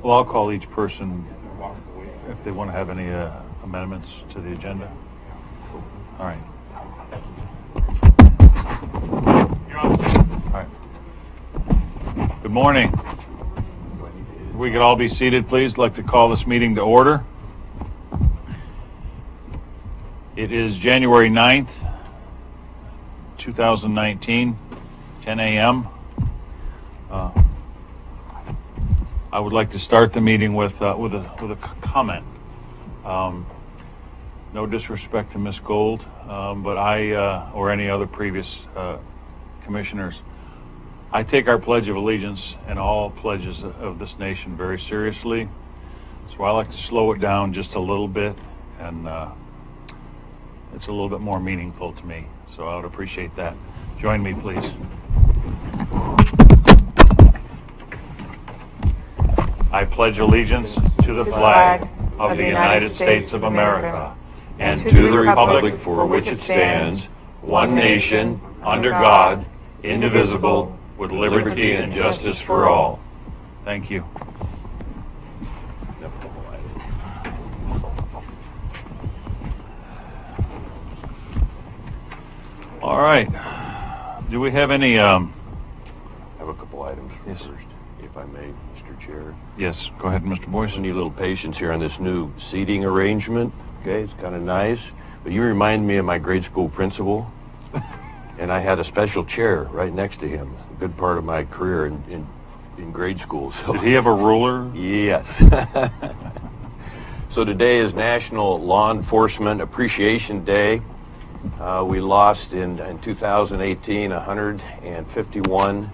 Well, I'll call each person if they want to have any amendments to the agenda. All right. All right. Good morning. If we could all be seated, please. I'd like to call this meeting to order. It is January 9th, 2019, 10 a.m. I would like to start the meeting with a comment. No disrespect to Ms. Gold, but I or any other previous commissioners, I take our Pledge of Allegiance and all pledges of this nation very seriously. So I like to slow it down just a little bit, and it's a little bit more meaningful to me. So I would appreciate that. Join me, please. I pledge allegiance to the flag of the United States of America and to the republic for which it stands, one nation, under God, indivisible, with liberty and justice for all. Thank you. All right. Do we have any... I have a couple items first, if I may, Mr. Chair. Yes, go ahead, Mr. Boyce. I need a little patience here on this new seating arrangement. Okay, it's kind of nice. But you remind me of my grade school principal. And I had a special chair right next to him, a good part of my career in grade school. So. Did he have a ruler? Yes. So today is National Law Enforcement Appreciation Day. We lost in 2018 151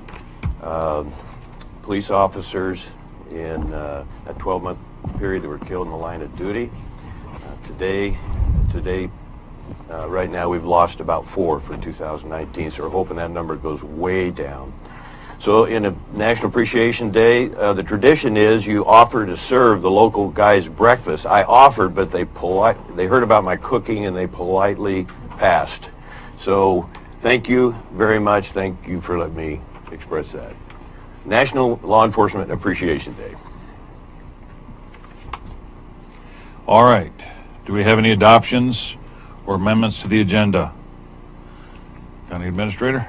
police officers in a 12-month period that were killed in the line of duty. Today, right now we've lost about 4 for 2019, so we're hoping that number goes way down. So in a National Appreciation Day, the tradition is you offer to serve the local guys breakfast. I offered, but they heard about my cooking and they politely passed. So thank you very much. Thank you for letting me express that. National Law Enforcement Appreciation Day. All right. Do we have any adoptions or amendments to the agenda? County Administrator?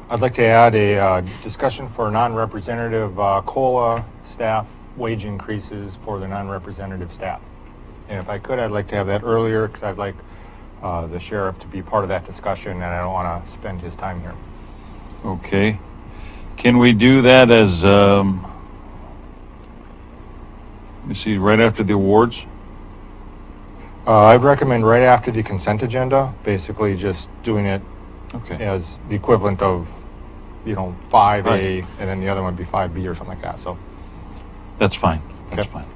I'd like to add a discussion for non-representative COLA staff wage increases for the non-representative staff. And if I could, I'd like to have that earlier because I'd like the sheriff to be part of that discussion, and I don't want to spend his time here. Okay. Can we do that as, let me see, right after the awards? I'd recommend right after the consent agenda, basically just doing it as the equivalent of, 5A, right, and then the other one would be 5B or something like that. So that's fine. That's fine.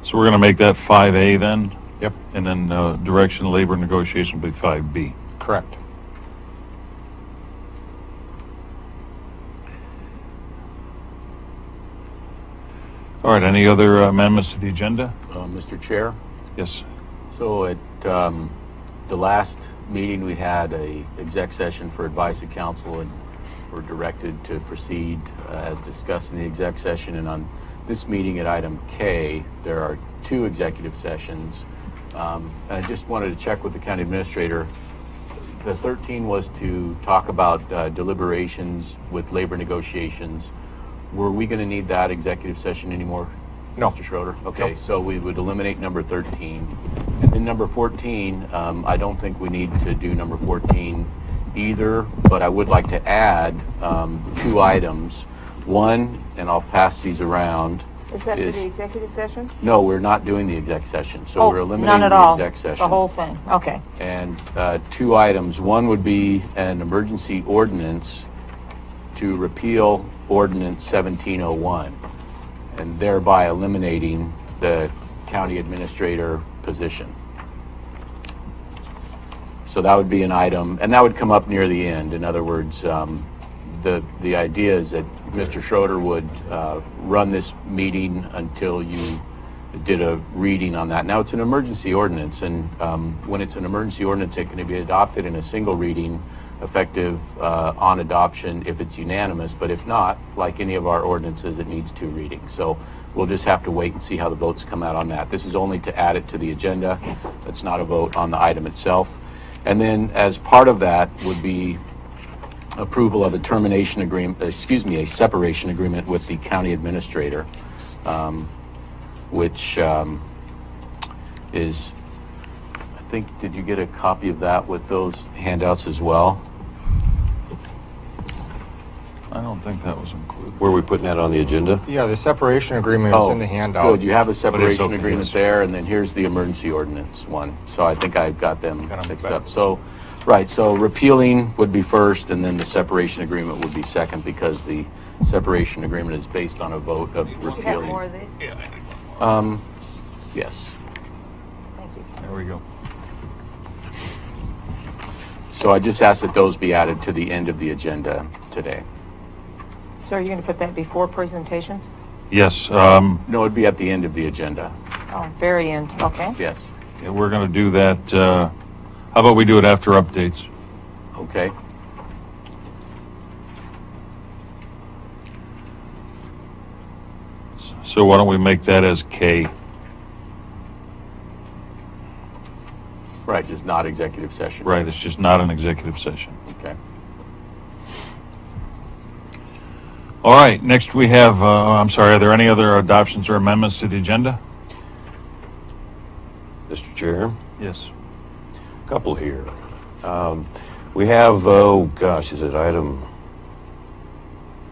So we're going to make that 5A then? Yep. And then direction labor negotiation will be 5B. Correct. All right, any other amendments to the agenda? Mr. Chair? Yes. So at the last meeting we had a exec session for advice of counsel, and we're directed to proceed as discussed in the exec session, and on this meeting at item K, there are 2 executive sessions. And I just wanted to check with the county administrator. The 13 was to talk about deliberations with labor negotiations. Were we going to need that executive session anymore? No. Mr. Schroeder? Okay, Nope. so we would eliminate number 13. And then number 14, I don't think we need to do number 14 either, but I would like to add 2 items. One, and I'll pass these around. Is that for the executive session? No, we're not doing the exec session, so we're eliminating none at the all. exec session. The whole thing, okay. And 2 items. One would be an emergency ordinance to repeal Ordinance 1701, and thereby eliminating the county administrator position. So that would be an item, and that would come up near the end. In other words, the idea is that Mr. Schroeder would run this meeting until you did a reading on that. Now, it's an emergency ordinance, and when it's an emergency ordinance, it can be adopted in a single reading. effective on adoption if it's unanimous, but if not, like any of our ordinances, it needs 2 readings. So we'll just have to wait and see how the votes come out on that. This is only to add it to the agenda. It's not a vote on the item itself. And then as part of that would be approval of a termination agreement, a separation agreement with the county administrator, which is, I think, did you get a copy of that with those handouts as well? I don't think that was included. Were we putting that on the agenda? Yeah, the separation agreement is in the handout. Good. You have a separation okay, agreement yes. there, and then here's the emergency ordinance one. So I think I've got them Got 'em mixed back. up. So, right, so repealing would be first, and then the separation agreement would be second, because the separation agreement is based on a vote of You have repealing. more of these? Yes. Thank you. There we go. So I just ask that those be added to the end of the agenda today. So are you going to put that before presentations? Yes, No, it'd be at the end of the agenda. Oh, very end, okay. Yes. yeah, we're going to do that. How about we do it after updates? Okay. So why don't we make that as K? Right, just not executive session. Right, it's just not an executive session. Okay. All right, next we have, I'm sorry, are there any other adoptions or amendments to the agenda? Mr. Chair? Yes. Couple here. We have, oh gosh, is it item,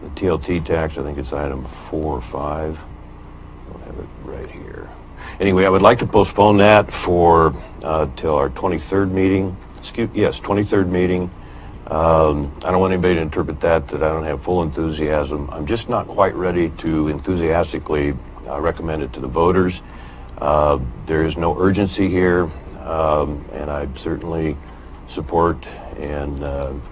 the TLT tax, I think it's item 4 or 5. I don't have it right here. Anyway, I would like to postpone that for, till our 23rd meeting. Yes, 23rd meeting. I don't want anybody to interpret that I don't have full enthusiasm. I'm just not quite ready to enthusiastically recommend it to the voters. There is no urgency here, and I certainly support and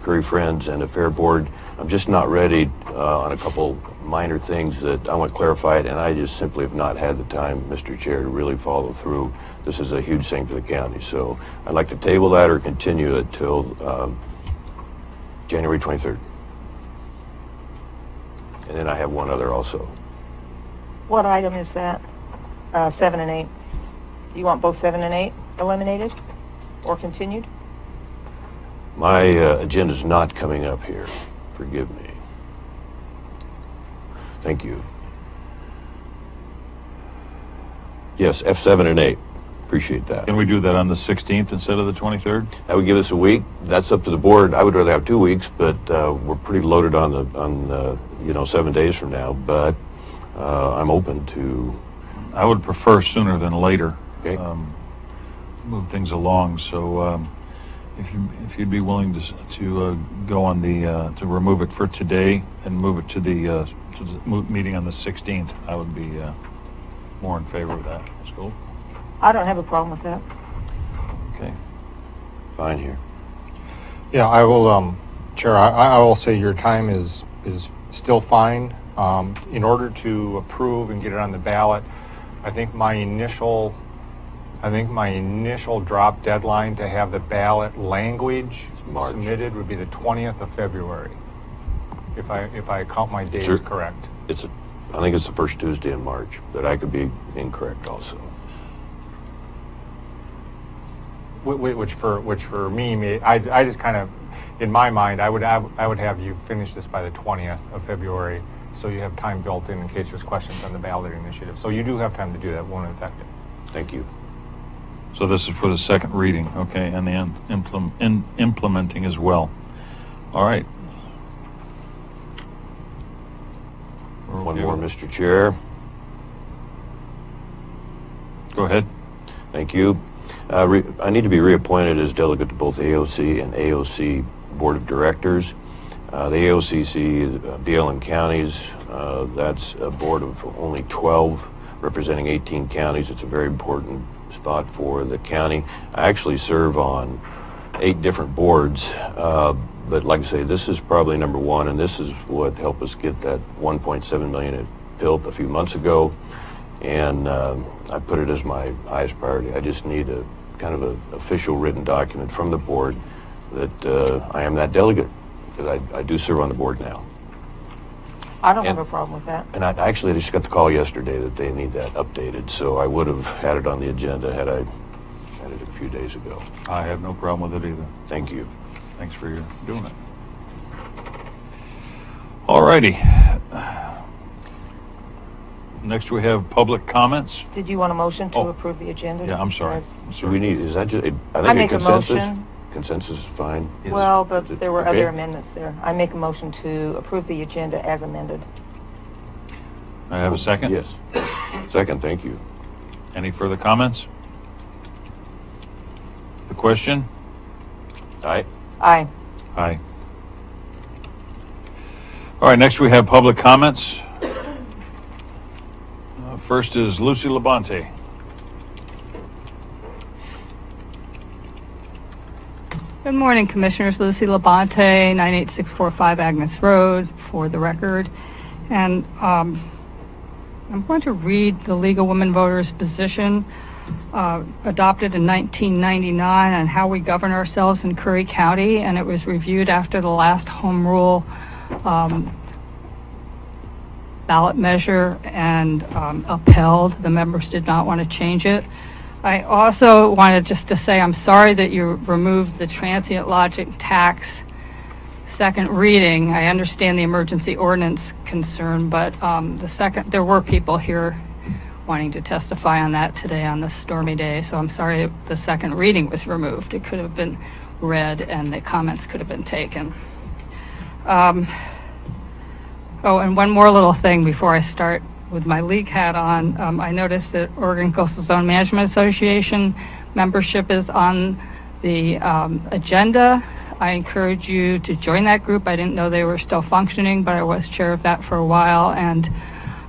Curry Friends and a fair board. I'm just not ready on a couple minor things that I want clarified, and I just simply have not had the time, Mr. Chair, to really follow through. This is a huge thing for the county, so I'd like to table that or continue it till January 23rd. And then I have one other also. What item is that? 7 and 8. You want both 7 and 8 eliminated or continued? My agenda's not coming up here. Forgive me. Thank you. Yes, F7 and 8. Appreciate that. Can we do that on the 16th instead of the 23rd? That would give us a week. That's up to the board. I would rather have 2 weeks, but we're pretty loaded on the 7 days from now. But I'm open to. I would prefer sooner than later. Okay. Move things along. So if you'd be willing to go on the to remove it for today and move it to the meeting on the 16th, I would be more in favor of that. That's cool. I don't have a problem with that. Okay. Fine here. Yeah, I will, Chair, I will say your time is still fine. In order to approve and get it on the ballot, I think my initial drop deadline to have the ballot language March. submitted would be the 20th of February, if I count my days Sure. correct. I think it's the first Tuesday in March, but I could be incorrect also. Which for me, I just kind of, in my mind, I would have you finish this by the 20th of February, so you have time built in case there's questions on the ballot initiative. So you do have time to do that. Won't affect it. Thank you. So this is for the second reading, okay, and the implementing as well. All right. We're One okay more, with- Mr. Chair. Go ahead. Thank you. I need to be reappointed as delegate to both AOC and AOC Board of Directors. The AOCC, BLM counties, that's a board of only 12 representing 18 counties. It's a very important spot for the county. I actually serve on 8 different boards, but like I say, this is probably number 1, and this is what helped us get that $1.7 million it built a few months ago, and I put it as my highest priority. I just need a kind of an official written document from the board that I am that delegate, because I do serve on the board now. I don't have a problem with that. And I actually just got the call yesterday that they need that updated, so I would have had it on the agenda had I had it a few days ago. I have no problem with it either. Thank you. Thanks for your doing it. All righty. Next we have public comments. Did you want a motion to Oh. approve the agenda? Yeah, I'm sorry. As- I'm Do sorry. we need, is that just, I think I a make a consensus? motion. Consensus is fine. Yes. Well, Is but it there were okay? other amendments there. I make a motion to approve the agenda as amended. I have a second? Yes. Second, thank you. Any further comments? The question? Aye. Aye. Aye. All right, next we have public comments. First is Lucy Labonte. Good morning, Commissioners. Lucy Labonte, 98645 Agnes Road, for the record. And I'm going to read the League of Women Voters position adopted in 1999 on how we govern ourselves in Curry County, and it was reviewed after the last home rule ballot measure and upheld. The members did not want to change it. I also wanted just to say I'm sorry that you removed the transient lodging tax second reading. I understand the emergency ordinance concern, but there were people here wanting to testify on that today on this stormy day, so I'm sorry the second reading was removed. It could have been read and the comments could have been taken. Oh, and one more little thing before I start with my league hat on. I noticed that Oregon Coastal Zone Management Association membership is on the agenda. I encourage you to join that group. I didn't know they were still functioning, but I was chair of that for a while, and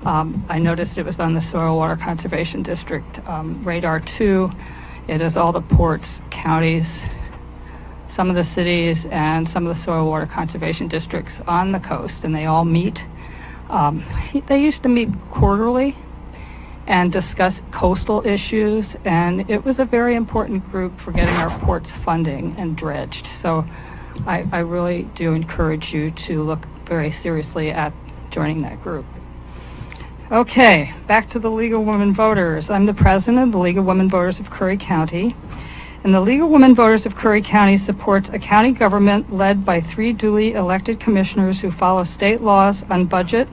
I noticed it was on the Soil Water Conservation District radar too. It is all the ports, counties, some of the cities, and some of the soil water conservation districts on the coast, and they all meet. They used to meet quarterly and discuss coastal issues, and it was a very important group for getting our ports funding and dredged. So I really do encourage you to look very seriously at joining that group. Okay, back to the League of Women Voters. I'm the president of the League of Women Voters of Curry County. And the League of Women Voters of Curry County supports a county government led by 3 duly elected commissioners who follow state laws on budget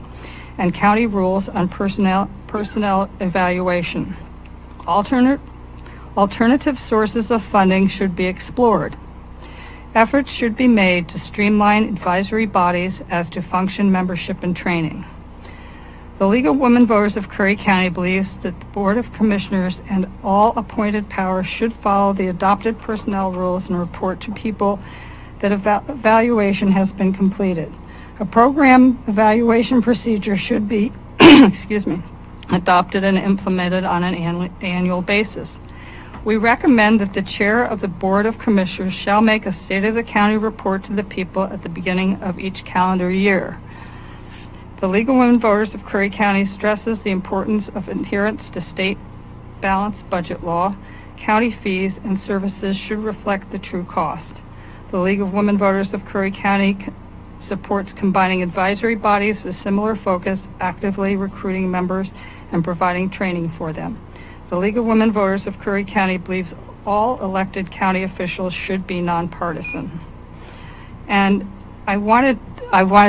and county rules on personnel evaluation. Alternative sources of funding should be explored. Efforts should be made to streamline advisory bodies as to function, membership, and training. The League of Women Voters of Curry County believes that the Board of Commissioners and all appointed powers should follow the adopted personnel rules and report to people that evaluation has been completed. A program evaluation procedure should be adopted and implemented on an annual basis. We recommend that the chair of the Board of Commissioners shall make a State of the County report to the people at the beginning of each calendar year. The League of Women Voters of Curry County stresses the importance of adherence to state balanced budget law. County fees and services should reflect the true cost. The League of Women Voters of Curry County supports combining advisory bodies with similar focus, actively recruiting members and providing training for them. The League of Women Voters of Curry County believes all elected county officials should be nonpartisan. And I wanted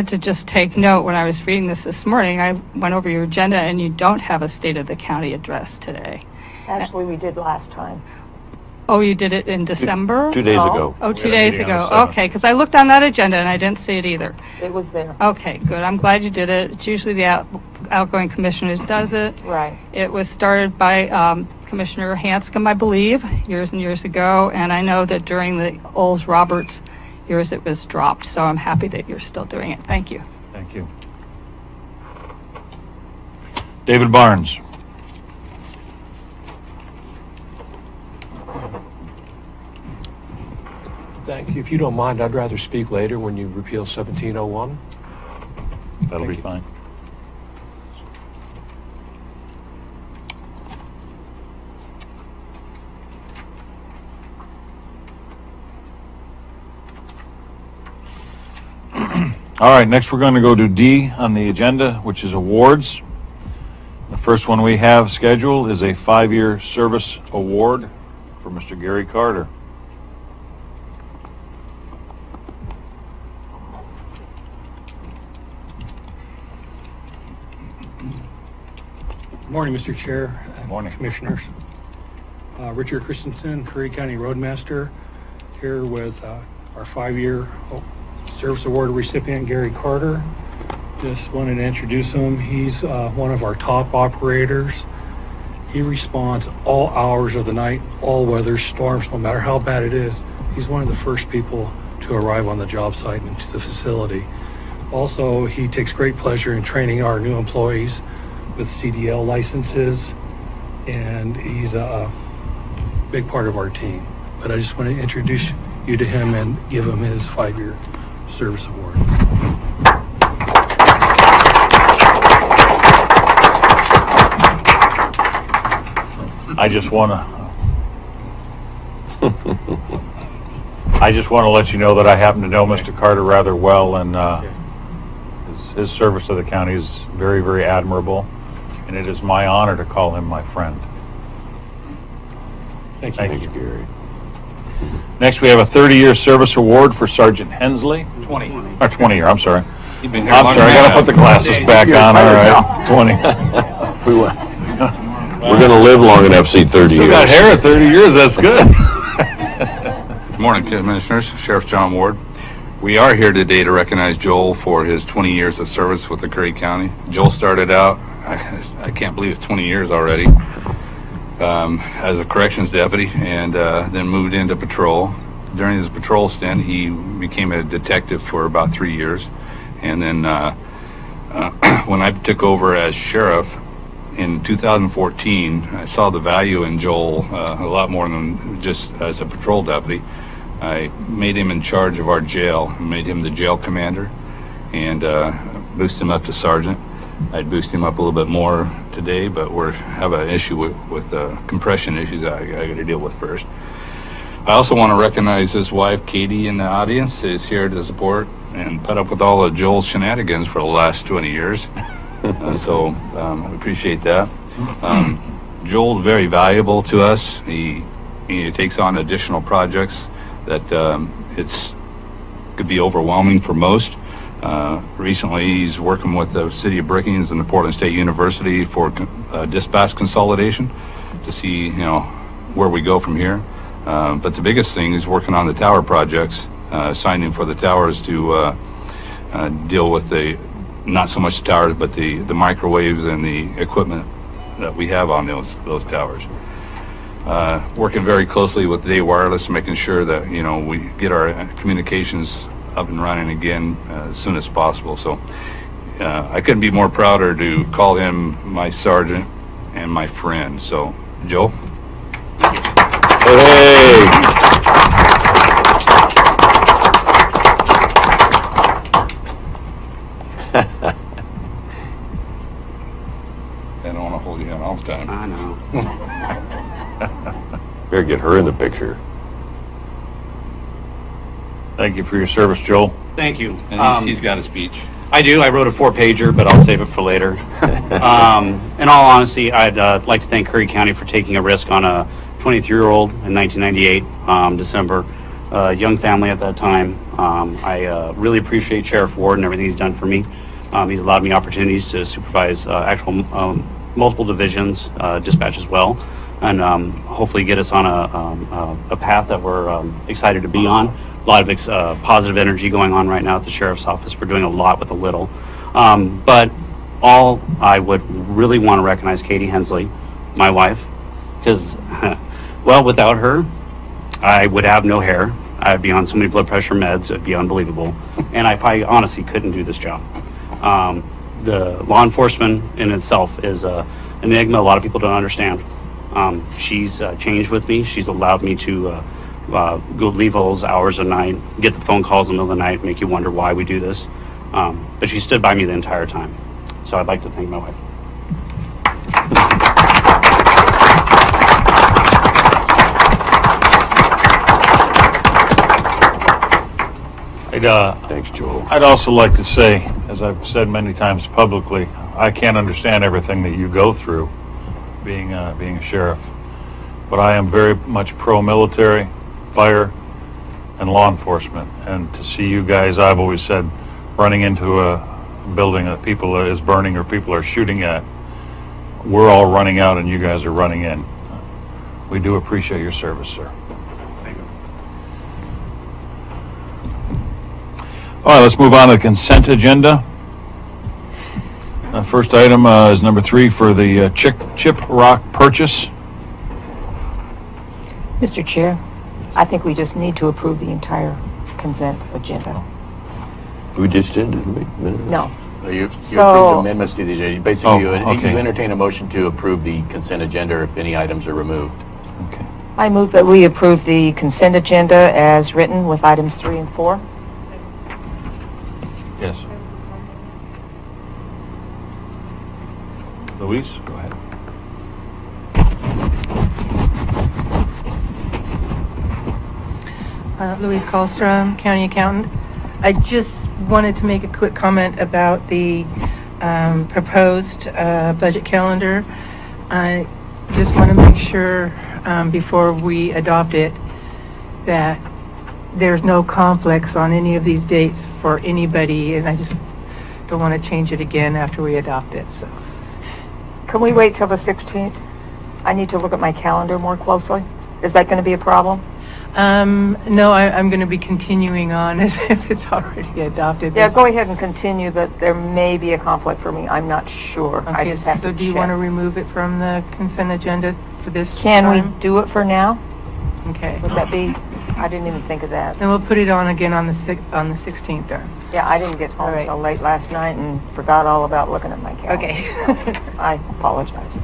to just take note when I was reading this morning. I went over your agenda and you don't have a State of the County address today. Actually, we did last time. Oh, you did it in December? 2 days No. ago. Oh, We 2 had a days meeting on ago. the 7th. Okay, because I looked on that agenda and I didn't see it either. It was there. Okay, good. I'm glad you did it. It's usually the outgoing commissioner who does it. Right. It was started by Commissioner Hanscom, I believe, years and years ago, and I know that during the Oles-Roberts years it was dropped, so I'm happy that you're still doing it. Thank you. Thank you. David Barnes. Thank you. If you don't mind, I'd rather speak later when you repeal 1701. That'll be fine. All right, next we're going to go to D on the agenda, which is awards. The first one we have scheduled is a 5-year service award for Mr. Gary Carter. Good morning, Mr. Chair. and Morning. Commissioners. Richard Christensen, Curry County Roadmaster, here with our 5-year service award recipient, Gary Carter. Just wanted to introduce him. He's one of our top operators. He responds all hours of the night, all weather, storms, no matter how bad it is. He's one of the first people to arrive on the job site and to the facility. Also, he takes great pleasure in training our new employees with CDL licenses, and he's a big part of our team. But I just want to introduce you to him and give him his 5-year service award. I just want to let you know that I happen to know Mr. Carter rather well, and his service to the county is very, very admirable, and it is my honor to call him my friend. Thank you. Thank Thanks, you. Gary. Next, we have a 30-year service award for Sergeant Hensley. 20. Or 20-year, I'm sorry. You've been here I'm longer sorry, I than gotta put the glasses back on, all right. 20. We're going to live long enough to see 30 Still years. got hair at 30 years, that's good. Good morning, Commissioners. Sheriff John Ward. We are here today to recognize Joel for his 20 years of service with the Curry County. Joel started out, I can't believe it's 20 years already, as a corrections deputy, and then moved into patrol. During his patrol stint, he became a detective for about 3 years. And then when I took over as sheriff in 2014, I saw the value in Joel a lot more than just as a patrol deputy. I made him in charge of our jail, made him the jail commander, and boosted him up to sergeant. I'd boost him up a little bit more today, but we have an issue with compression issues I got to deal with first. I also want to recognize his wife, Katie, in the audience, is here to support and put up with all of Joel's shenanigans for the last 20 years. So I appreciate that. Joel's very valuable to us. He takes on additional projects that could be overwhelming for most. Recently, he's working with the City of Brookings and the Portland State University for dispatch consolidation to see, where we go from here. But the biggest thing is working on the tower projects, signing for the towers to deal with not so much towers, but the microwaves and the equipment that we have on those towers. Working very closely with Day Wireless, making sure that we get our communications up and running again as soon as possible. So I couldn't be more prouder to call him my sergeant and my friend. So, Joe. Hey! I don't want to hold you down all the time. I know. Better get her in the picture. Thank you for your service, Joel. Thank you. And he's got a speech. I do. I wrote a 4-pager, but I'll save it for later. In all honesty, I'd like to thank Curry County for taking a risk on a 23-year-old in 1998, December. Young family at that time. I really appreciate Sheriff Ward and everything he's done for me. He's allowed me opportunities to supervise actual multiple divisions, dispatch as well, and hopefully get us on a path that we're excited to be on. A lot of positive energy going on right now at the Sheriff's Office. We're doing a lot with a little. But all I would really want to recognize Katie Hensley, my wife, because, well, without her, I would have no hair. I'd be on so many blood pressure meds, it'd be unbelievable. And I probably honestly couldn't do this job. The law enforcement in itself is an enigma a lot of people don't understand. She's changed with me. She's allowed me to go leave all those hours a night, get the phone calls in the middle of the night, make you wonder why we do this. But she stood by me the entire time. So I'd like to thank my wife. Thanks, Joel. I'd also like to say, as I've said many times publicly, I can't understand everything that you go through being a sheriff, but I am very much pro-military, fire, and law enforcement. And to see you guys, I've always said, running into a building that people is burning or people are shooting at, we're all running out and you guys are running in. We do appreciate your service, sir. Thank you. All right, let's move on to the consent agenda. First item is number 3 for the chip rock purchase. Mr. Chair, I think we just need to approve the entire consent agenda. We just did, didn't we? No. You So- approved amendments to the agenda. Basically, you okay. entertain a motion to approve the consent agenda if any items are removed. Okay. I move that we approve the consent agenda as written with items 3 and 4. Yes. Louise, go ahead. Louise Kallstrom, County Accountant. I just wanted to make a quick comment about the proposed budget calendar. I just want to make sure before we adopt it that there's no conflicts on any of these dates for anybody, and I just don't want to change it again after we adopt it. So, Can we wait till the 16th? I need to look at my calendar more closely. Is that going to be a problem? no, I'm going to be continuing on as if it's already adopted. Yeah, go ahead and continue, but there may be a conflict for me. I'm not sure. I Okay, just have so to do you want to check. remove it from the consent agenda for this Can time? we do it for now? Okay. Would that be, I didn't even think of that. Then we'll put it on again on the 16th then. Yeah, I didn't get home All right. till late last night and forgot all about looking at my calendar. Okay. So I apologize.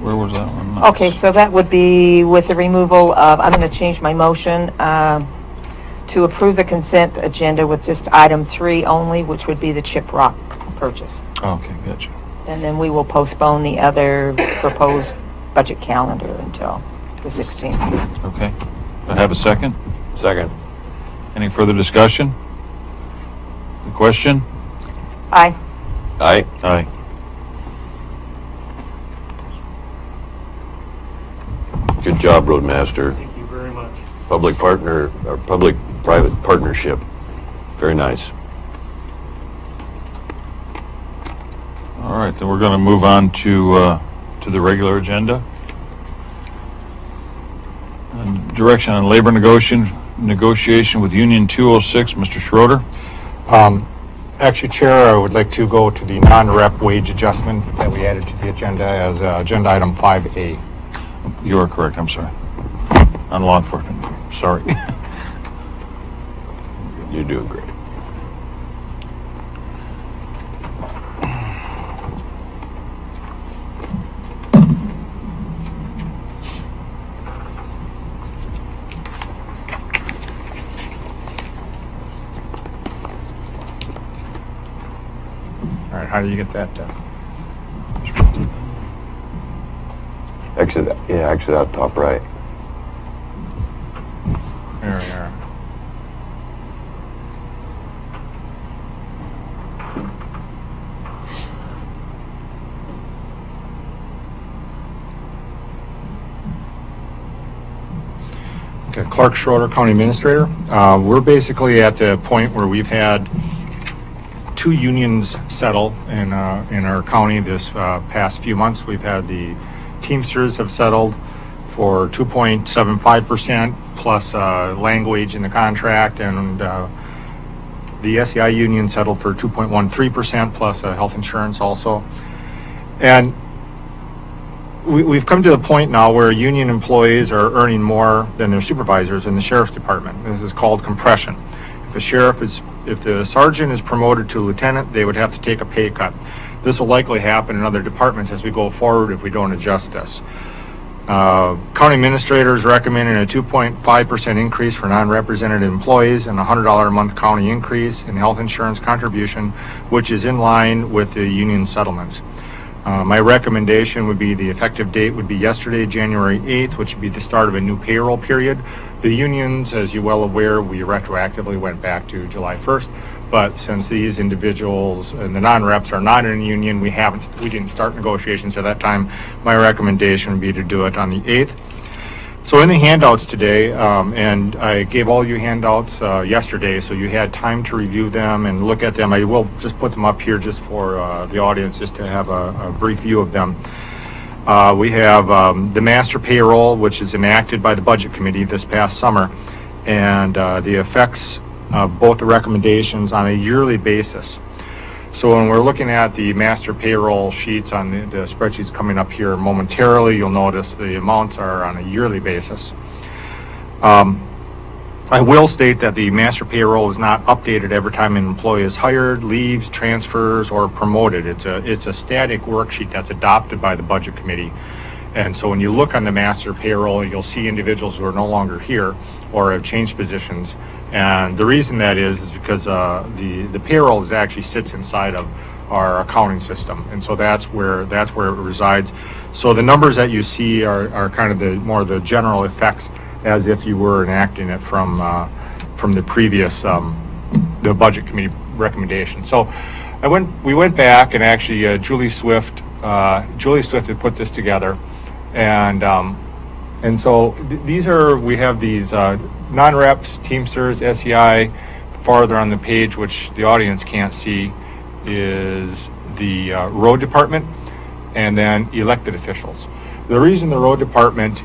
Where was that one? Okay, so that would be with the removal of, I'm going to change my motion to approve the consent agenda with just item 3 only, which would be the chip rock purchase. Okay, gotcha. And then we will postpone the other proposed budget calendar until the 16th. Okay. Do I have a second? Second. Any further discussion? The question? Aye. Aye. Aye. Good job, Roadmaster. Thank you very much. Public partner, or public-private partnership. Very nice. All right, then we're going to move on to the regular agenda. And direction on labor negotiation with Union 206, Mr. Schroeder. Actually, Chair, I would like to go to the non-rep wage adjustment that we added to the agenda as agenda item 5A. You are correct, I'm sorry. On law enforcement, sorry. You're doing great. All right, how do you get that done? Exit out top right. There we are. Okay, Clark Schroeder, County Administrator. We're basically at the point where we've had 2 unions settle in our county this past few months. We've had the Teamsters have settled for 2.75% plus language in the contract, and the SEI union settled for 2.13% plus health insurance also. And we've come to the point now where union employees are earning more than their supervisors in the sheriff's department. This is called compression. If the sergeant is promoted to lieutenant, they would have to take a pay cut. This will likely happen in other departments as we go forward if we don't adjust this. County administrator is recommending a 2.5% increase for non-representative employees and a $100 a month county increase in health insurance contribution, which is in line with the union settlements. My recommendation would be the effective date would be yesterday, January 8th, which would be the start of a new payroll period. The unions, as you're well aware, we retroactively went back to July 1st, but since these individuals and the non-reps are not in a union, we didn't start negotiations at that time. My recommendation would be to do it on the 8th. So in the handouts today, and I gave all you handouts yesterday, so you had time to review them and look at them. I will just put them up here just for the audience, just to have a brief view of them. We have the master payroll, which is enacted by the Budget Committee this past summer, and the effects of both the recommendations on a yearly basis. So when we're looking at the master payroll sheets on the spreadsheets coming up here momentarily, you'll notice the amounts are on a yearly basis. I will state that the master payroll is not updated every time an employee is hired, leaves, transfers, or promoted. It's a static worksheet that's adopted by the Budget Committee. And so when you look on the master payroll, you'll see individuals who are no longer here or have changed positions. And the reason that is because the payroll actually sits inside of our accounting system, and so that's where it resides. So the numbers that you see are kind of the general effects, as if you were enacting it from the previous the Budget Committee recommendation. So we went back, and actually Julie Swift had put this together, and so we have these non-reps, Teamsters, SEI. Farther on the page, which the audience can't see, is the road department, and then elected officials. The reason the road department,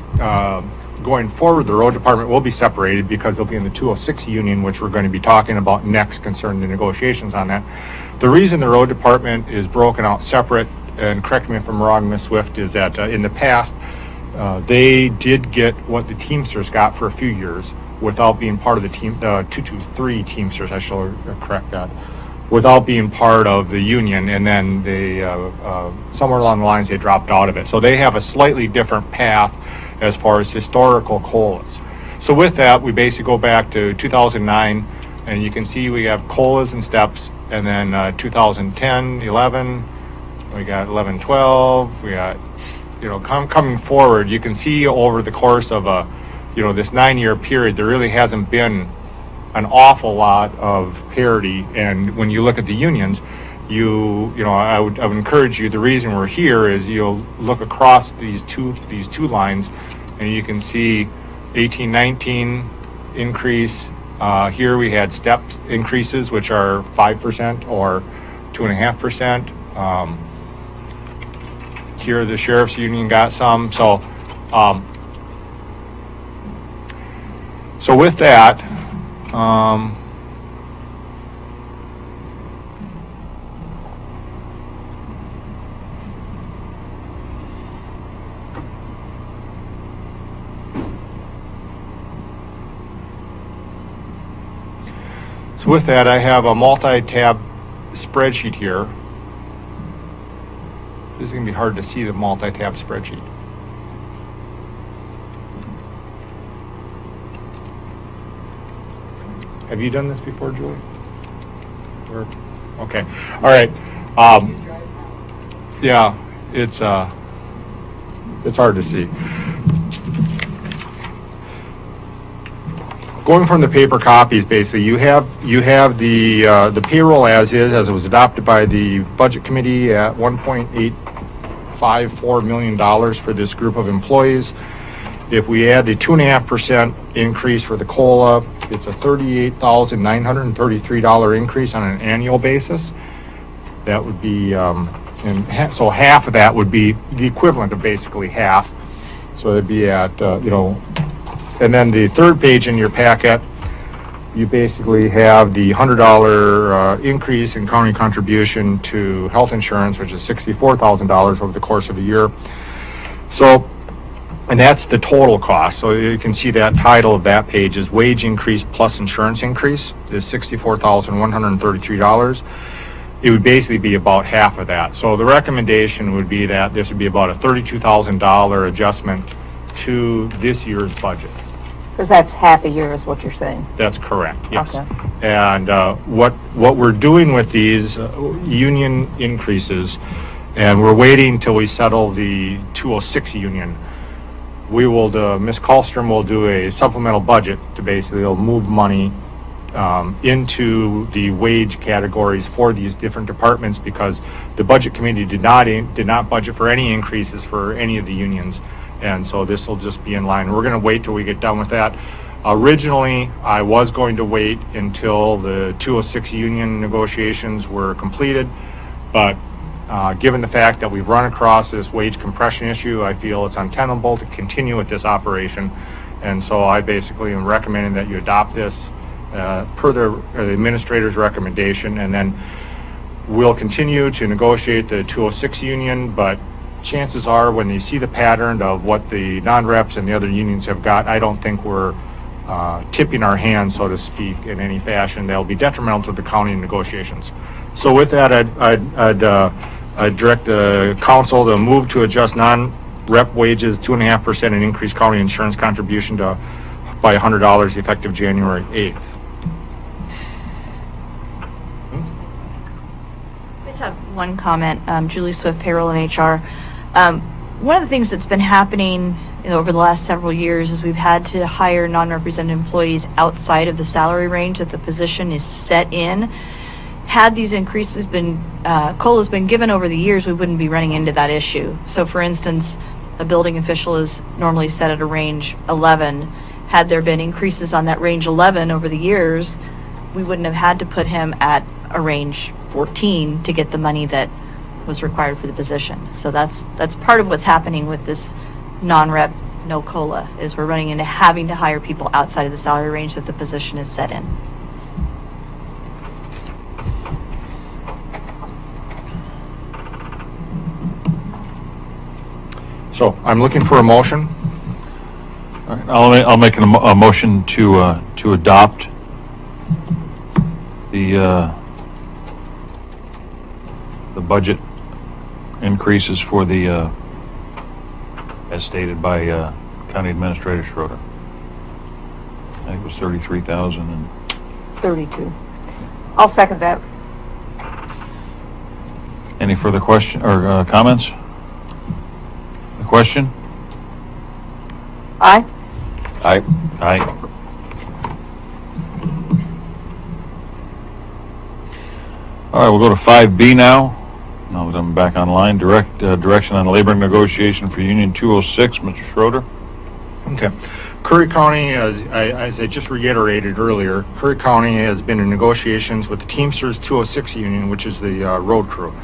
going forward, the road department will be separated because they'll be in the 206 union, which we're going to be talking about next concerning the negotiations on that. The reason the road department is broken out separate, and correct me if I'm wrong, Ms. Swift, is that in the past, they did get what the Teamsters got for a few years without being part of the 223 Teamsters, I shall correct that, without being part of the union, and then they, somewhere along the lines, they dropped out of it. So they have a slightly different path as far as historical COLAs. So with that, we basically go back to 2009, and you can see we have COLAs and steps, and then 2010, 11, we got 11, 12, we got, coming forward, you can see over the course of this 9-year period, there really hasn't been an awful lot of parity. And when you look at the unions, I would encourage you, the reason we're here is you'll look across these two lines, and you can see 18-19 increase. Here we had step increases, which are 5% or 2.5%. Here the sheriff's union got some. So with that, I have a multi-tab spreadsheet here. This is going to be hard to see the multi-tab spreadsheet. Have you done this before, Julie? Okay. All right. Yeah, it's hard to see. Going from the paper copies, basically, you have the payroll as it was adopted by the Budget Committee at $1.854 million for this group of employees. If we add the 2.5% increase for the COLA, it's a $38,933 increase on an annual basis. That would be, so half of that would be the equivalent of basically half. So it'd be at, and then the third page in your packet, you basically have the $100 increase in county contribution to health insurance, which is $64,000 over the course of a year. So, and that's the total cost. So you can see that title of that page is wage increase plus insurance increase is $64,133. It would basically be about half of that. So the recommendation would be that this would be about a $32,000 adjustment to this year's budget. Because that's half a year is what you're saying. That's correct, yes. Okay. And what we're doing with these union increases And we're waiting till we settle the 206 union. We will, Ms. Kallstrom will do a supplemental budget to basically move money into the wage categories for these different departments, because the budget committee did not budget for any increases for any of the unions, and so this will just be in line. We're going to wait till we get done with that. Originally, I was going to wait until the 206 union negotiations were completed, but given the fact that we've run across this wage compression issue, I feel it's untenable to continue with this operation, and so I basically am recommending that you adopt this per the administrator's recommendation, and then we'll continue to negotiate the 206 union, but chances are when you see the pattern of what the non-reps and the other unions have got, I don't think we're tipping our hand, so to speak, in any fashion that will be detrimental to the county negotiations. So with that, I'd direct the council to move to adjust non-rep wages 2.5% and increase county insurance contribution by $100 effective January 8th. I just have one comment. Julie Swift, Payroll and HR. One of the things that's been happening over the last several years is we've had to hire non-represented employees outside of the salary range that the position is set in. Had these increases been, COLA's been given over the years, we wouldn't be running into that issue. So for instance, a building official is normally set at a range 11. Had there been increases on that range 11 over the years, we wouldn't have had to put him at a range 14 to get the money that was required for the position. So that's part of what's happening with this non-rep no COLA, is we're running into having to hire people outside of the salary range that the position is set in. So I'm looking for a motion. All right, I'll make a motion to adopt the budget increases for the as stated by County Administrator Schroeder. I think it was 33,000 and 32. I'll second that. any further question or comments? The question? Aye. Aye. Aye. All right, we'll go to 5B now. Now that I'm back online, direction on labor negotiation for Union 206, Mr. Schroeder. Okay. Curry County, as I just reiterated earlier, Curry County has been in negotiations with the Teamsters 206 union, which is the road crew.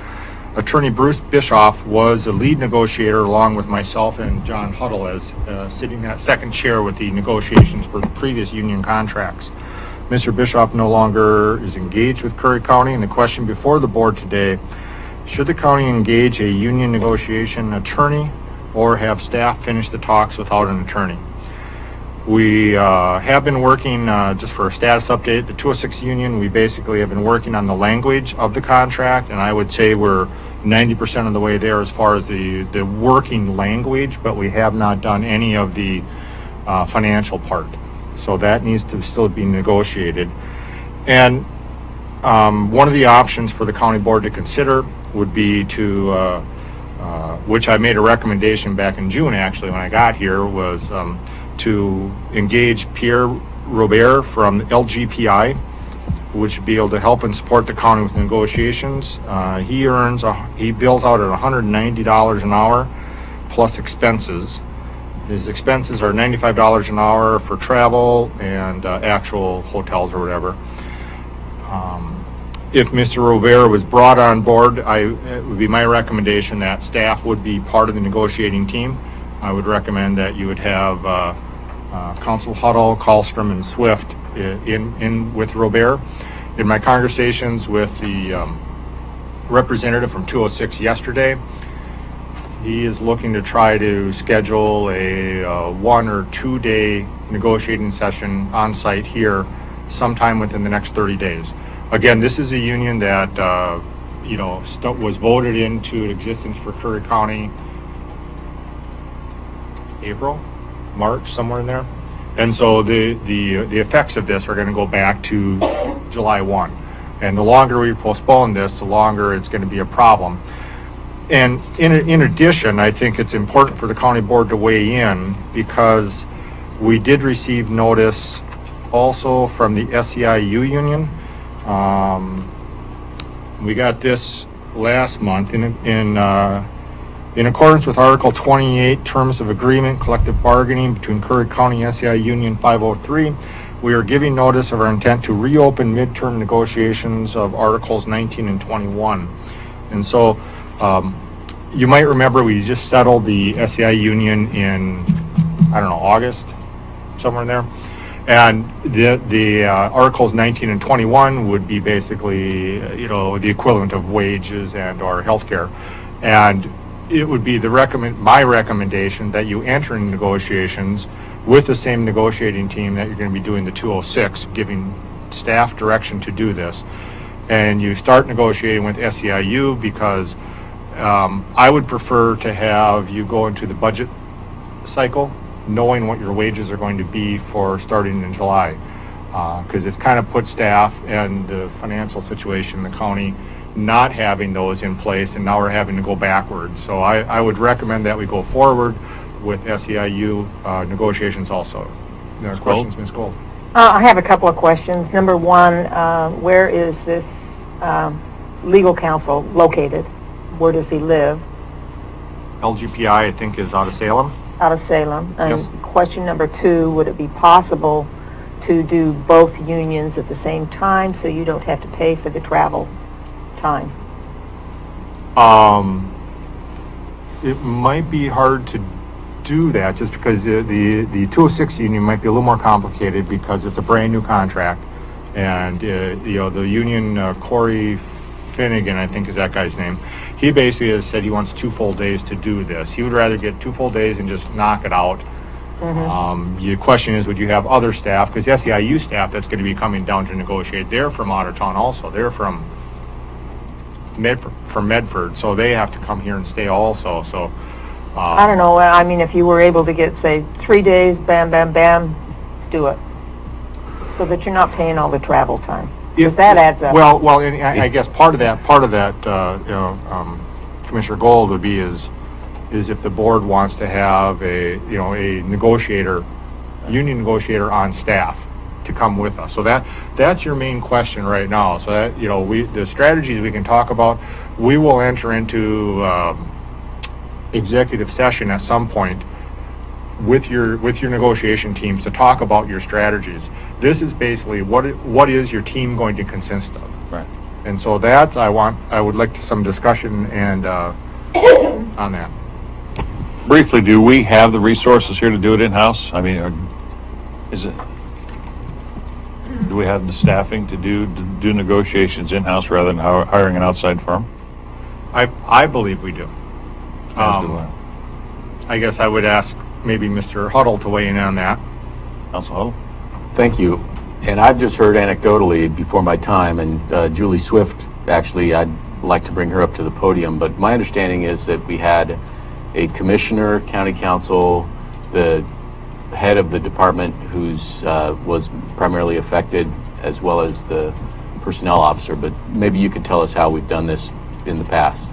Attorney Bruce Bischoff was the lead negotiator along with myself and John Huddle as sitting in that second chair with the negotiations for the previous union contracts. Mr. Bischoff no longer is engaged with Curry County, and the question before the board today: should the county engage a union negotiation attorney or have staff finish the talks without an attorney? We have been working, just for a status update, the 206 union, we basically have been working on the language of the contract, and I would say we're 90% of the way there as far as the working language, but we have not done any of the financial part. So that needs to still be negotiated. And one of the options for the county board to consider would be to, which I made a recommendation back in June actually when I got here, was to engage Pierre Robert from LGPI, which would be able to help and support the county with negotiations. He bills out at $190 an hour plus expenses. His expenses are $95 an hour for travel and actual hotels or whatever. If Mr. Robert was brought on board, it would be my recommendation that staff would be part of the negotiating team. I would recommend that you would have Council Huddle, Kallstrom, and Swift in with Robert. In my conversations with the representative from 206 yesterday, he is looking to try to schedule a 1 or 2 day negotiating session on site here sometime within the next 30 days. Again, this is a union that was voted into existence for Curry County April, March, somewhere in there. And so the effects of this are going to go back to July 1. And the longer we postpone this, the longer it's going to be a problem. And in addition, I think it's important for the county board to weigh in because we did receive notice also from the SEIU union. We got this last month in accordance with Article 28, Terms of Agreement, Collective Bargaining between Curry County SEI Union 503. We are giving notice of our intent to reopen midterm negotiations of Articles 19 and 21. And so you might remember we just settled the SEI Union in, I don't know, August, somewhere in there. And the Articles 19 and 21 would be basically, the equivalent of wages and or health care. And it would be my recommendation that you enter in negotiations with the same negotiating team that you're going to be doing the 206, giving staff direction to do this. And you start negotiating with SEIU because I would prefer to have you go into the budget cycle knowing what your wages are going to be for starting in July. Because it's kind of put staff and the financial situation in the county not having those in place, and now we're having to go backwards. So I would recommend that we go forward with SEIU negotiations also. There are questions, Ms. Gold? I have a couple of questions. Number one, where is this legal counsel located? Where does he live? LGPI, I think, is out of Salem. Out of Salem. And Yes. question number two, would it be possible to do both unions at the same time so you don't have to pay for the travel time? It might be hard to do that just because the 206 union might be a little more complicated because it's a brand new contract, and the union, Corey Finnegan, I think is that guy's name, he basically has said he wants 2 full days to do this. He would rather get 2 full days and just knock it out. The question is, would you have other staff, because the SEIU staff that's going to be coming down to negotiate, they're from out of town also. They're from Medford, so they have to come here and stay also. So I don't know. I mean, if you were able to get, say, 3 days, bam, bam, bam, do it. So that you're not paying all the travel time. Because that adds up. Well, and I guess part of that, Commissioner Gold would be is if the board wants to have a negotiator, union negotiator on staff to come with us. So that's your main question right now. So that the strategies we can talk about, we will enter into executive session at some point with your negotiation teams to talk about your strategies. This is basically what is your team going to consist of. Right. And so that I would like some discussion and on that. Briefly, do we have the resources here to do it in-house? I mean, do we have the staffing to do negotiations in-house rather than hiring an outside firm? I believe we do. I guess I would ask maybe Mr. Huddle to weigh in on that. Council Huddle? Thank you. And I've just heard anecdotally before my time, and Julie Swift, actually, I'd like to bring her up to the podium, but my understanding is that we had a commissioner, county council, the head of the department who's was primarily affected, as well as the personnel officer, but maybe you could tell us how we've done this in the past.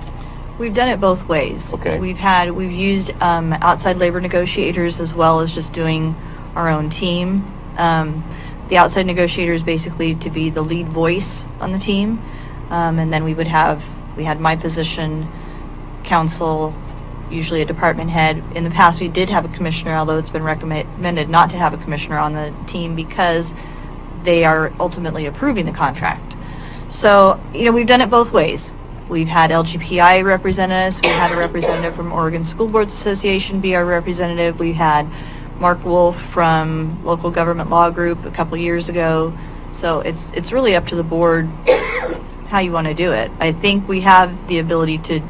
We've done it both ways. Okay. We've used outside labor negotiators as well as just doing our own team. The outside negotiators basically to be the lead voice on the team, and then we had my position, council, usually a department head. In the past we did have a commissioner, although it's been recommended not to have a commissioner on the team because they are ultimately approving the contract. So, we've done it both ways. We've had LGPI represent us. We had a representative from Oregon School Boards Association be our representative. We had Mark Wolf from Local Government Law Group a couple years ago. So it's really up to the board how you want to do it. I think we have the ability to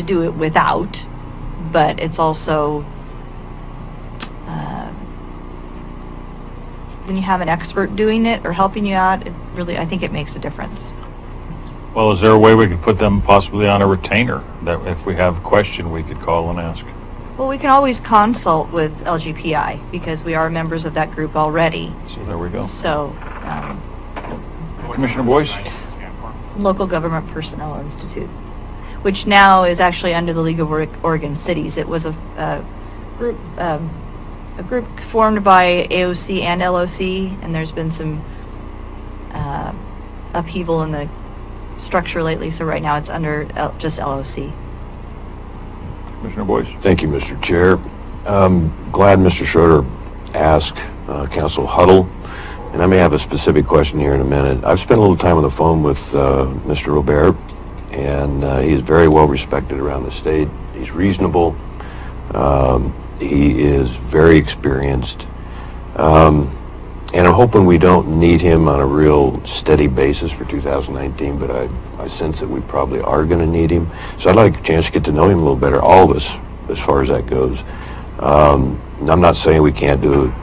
do it without, but it's also when you have an expert doing it or helping you out, I think it makes a difference. Well, is there a way we could put them possibly on a retainer that if we have a question we could call and ask? Well, we can always consult with LGPI because we are members of that group already. So there we go. So, Commissioner Boyce? Local Government Personnel Institute. which now is actually under the League of Oregon Cities. It was a group formed by AOC and LOC, and there's been some upheaval in the structure lately, so right now it's under just LOC. Commissioner Boyce. Thank you, Mr. Chair. Glad Mr. Schroeder asked Council Huddle, and I may have a specific question here in a minute. I've spent a little time on the phone with Mr. Robert, and he's very well respected around the state. He's reasonable. He is very experienced. And I'm hoping we don't need him on a real steady basis for 2019, but I sense that we probably are going to need him. So I'd like a chance to get to know him a little better, all of us, as far as that goes. I'm not saying we can't do it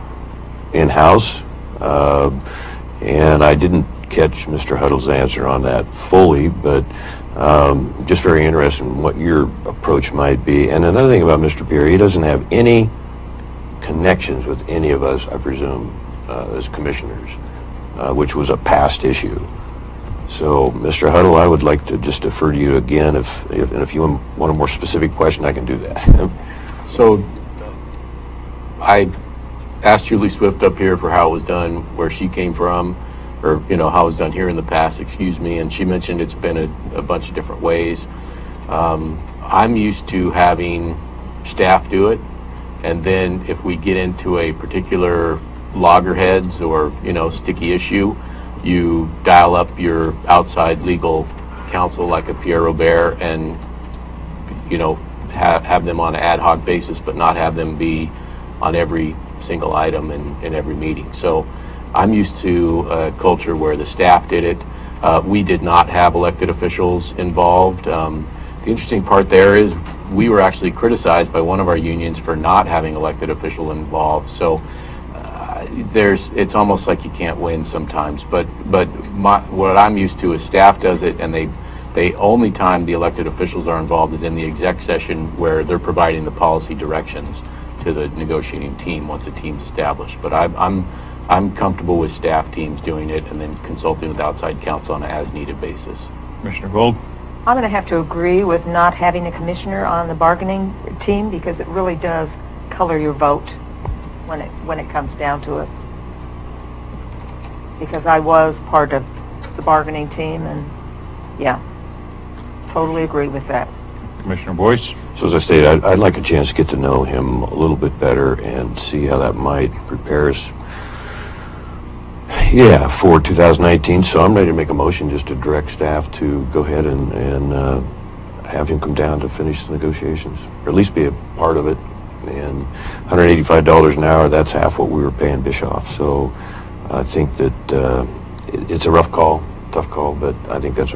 in-house, and I didn't catch Mr. Huddle's answer on that fully, but just very interested in what your approach might be. And another thing about Mr. Pierre, he doesn't have any connections with any of us, I presume, as commissioners, which was a past issue. So, Mr. Huddle, I would like to just defer to you again. If you want a more specific question, I can do that. So, I asked Julie Swift up here for how it was done, where she came from, or, how it was done here in the past, and she mentioned it's been a bunch of different ways. I'm used to having staff do it, and then if we get into a particular loggerheads or, sticky issue, you dial up your outside legal counsel like a Pierre Robert and, have them on an ad hoc basis, but not have them be on every single item in every meeting. So I'm used to a culture where the staff did it. We did not have elected officials involved. The interesting part there is we were actually criticized by one of our unions for not having elected official involved. So it's almost like you can't win sometimes. But what I'm used to is staff does it, and they only time the elected officials are involved is in the exec session where they're providing the policy directions to the negotiating team once the team's established. But I'm comfortable with staff teams doing it and then consulting with outside counsel on an as-needed basis. Commissioner Gold. I'm going to have to agree with not having a commissioner on the bargaining team because it really does color your vote when it comes down to it. Because I was part of the bargaining team, and yeah, totally agree with that. Commissioner Boyce. So as I stated, I'd like a chance to get to know him a little bit better and see how that might prepare us, for 2019. So I'm ready to make a motion just to direct staff to go ahead and have him come down to finish the negotiations, or at least be a part of it. And $185 an hour, that's half what we were paying Bischoff. So I think that it's a rough call, tough call, but I think that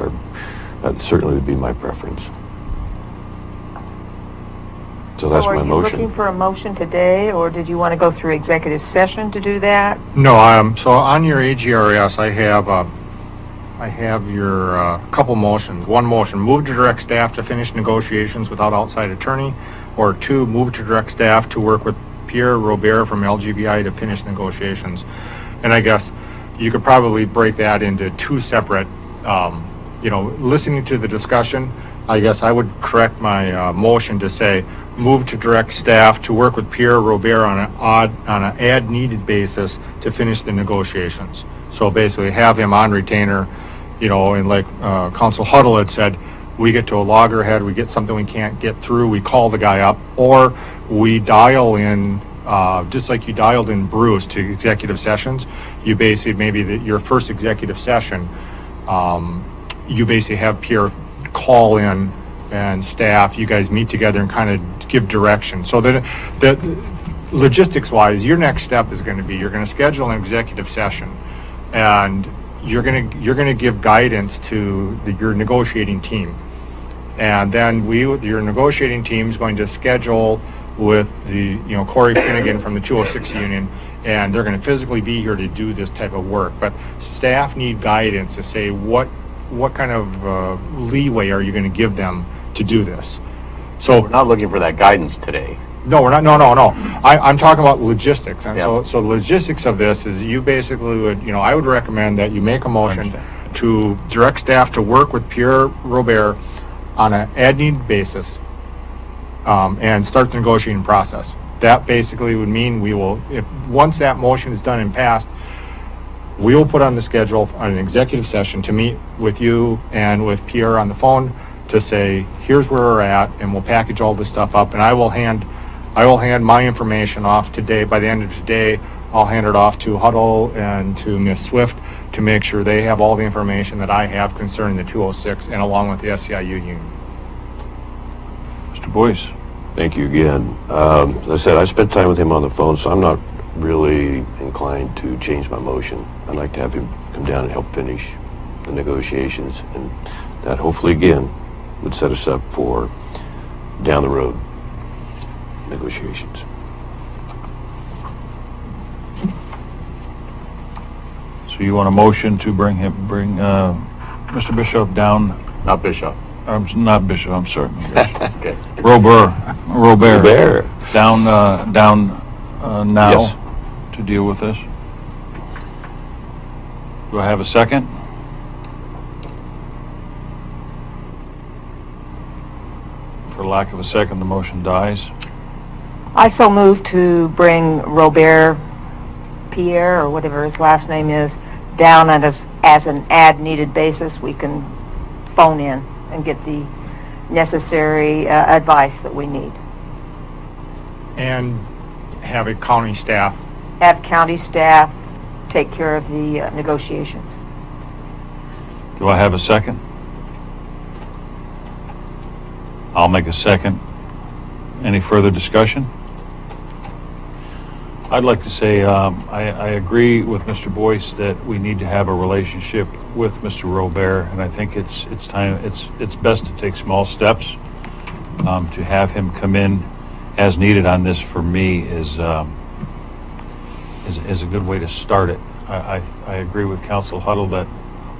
certainly would be my preference. So that's my motion. Are you looking for a motion today, or did you want to go through executive session to do that? No, so on your AGRS, I have your couple motions. One motion, move to direct staff to finish negotiations without outside attorney, or two, move to direct staff to work with Pierre Robert from LGBI to finish negotiations. And I guess you could probably break that into two separate, listening to the discussion, I guess I would correct my motion to say, move to direct staff to work with Pierre Robert on an ad-needed basis to finish the negotiations. So basically have him on retainer, and like Council Huddle had said, we get to a loggerhead, we get something we can't get through, we call the guy up, or we dial in, just like you dialed in Bruce to executive sessions, you basically, maybe your first executive session, you basically have Pierre call in and staff, you guys meet together and kind of give direction. So that logistics-wise, your next step is going to be, you're going to schedule an executive session, and you're going to give guidance to your negotiating team. And then your negotiating team is going to schedule with the, Corey Finnegan from the 206 union, and they're going to physically be here to do this type of work. But staff need guidance to say what kind of leeway are you going to give them to do this. So We're not looking for that guidance today. No, we're not. No. I'm talking about logistics. And so the logistics of this is you basically would, I would recommend that you make a motion to direct staff to work with Pierre Robert on an as-needed basis and start the negotiating process. That basically would mean we will, once that motion is done and passed, we will put on the schedule on an executive session to meet with you and with Pierre on the phone to say, here's where we're at, and we'll package all this stuff up, and I will hand my information off today. By the end of today, I'll hand it off to Huddle and to Ms. Swift to make sure they have all the information that I have concerning the 206 and along with the SEIU union. Mr. Boyce. Thank you again. As I said, I spent time with him on the phone, so I'm not really inclined to change my motion. I'd like to have him come down and help finish the negotiations, and that hopefully again would set us up for down the road negotiations. So you want a motion to bring Mr. Bishop down? Not Bishop. Not Bishop, I'm sorry. Okay. Robert. Down now Yes. to deal with this. Do I have a second? For lack of a second, the motion dies. I so move to bring Robert Pierre, or whatever his last name is, down as an as-needed basis. We can phone in and get the necessary advice that we need. And have a county staff. Have county staff take care of the negotiations. Do I have a second? I'll make a second. Any further discussion? I'd like to say I agree with Mr. Boyce that we need to have a relationship with Mr. Robert, and I think it's best to take small steps. To have him come in as needed on this, for me, is a good way to start it. I agree with Council Huddle that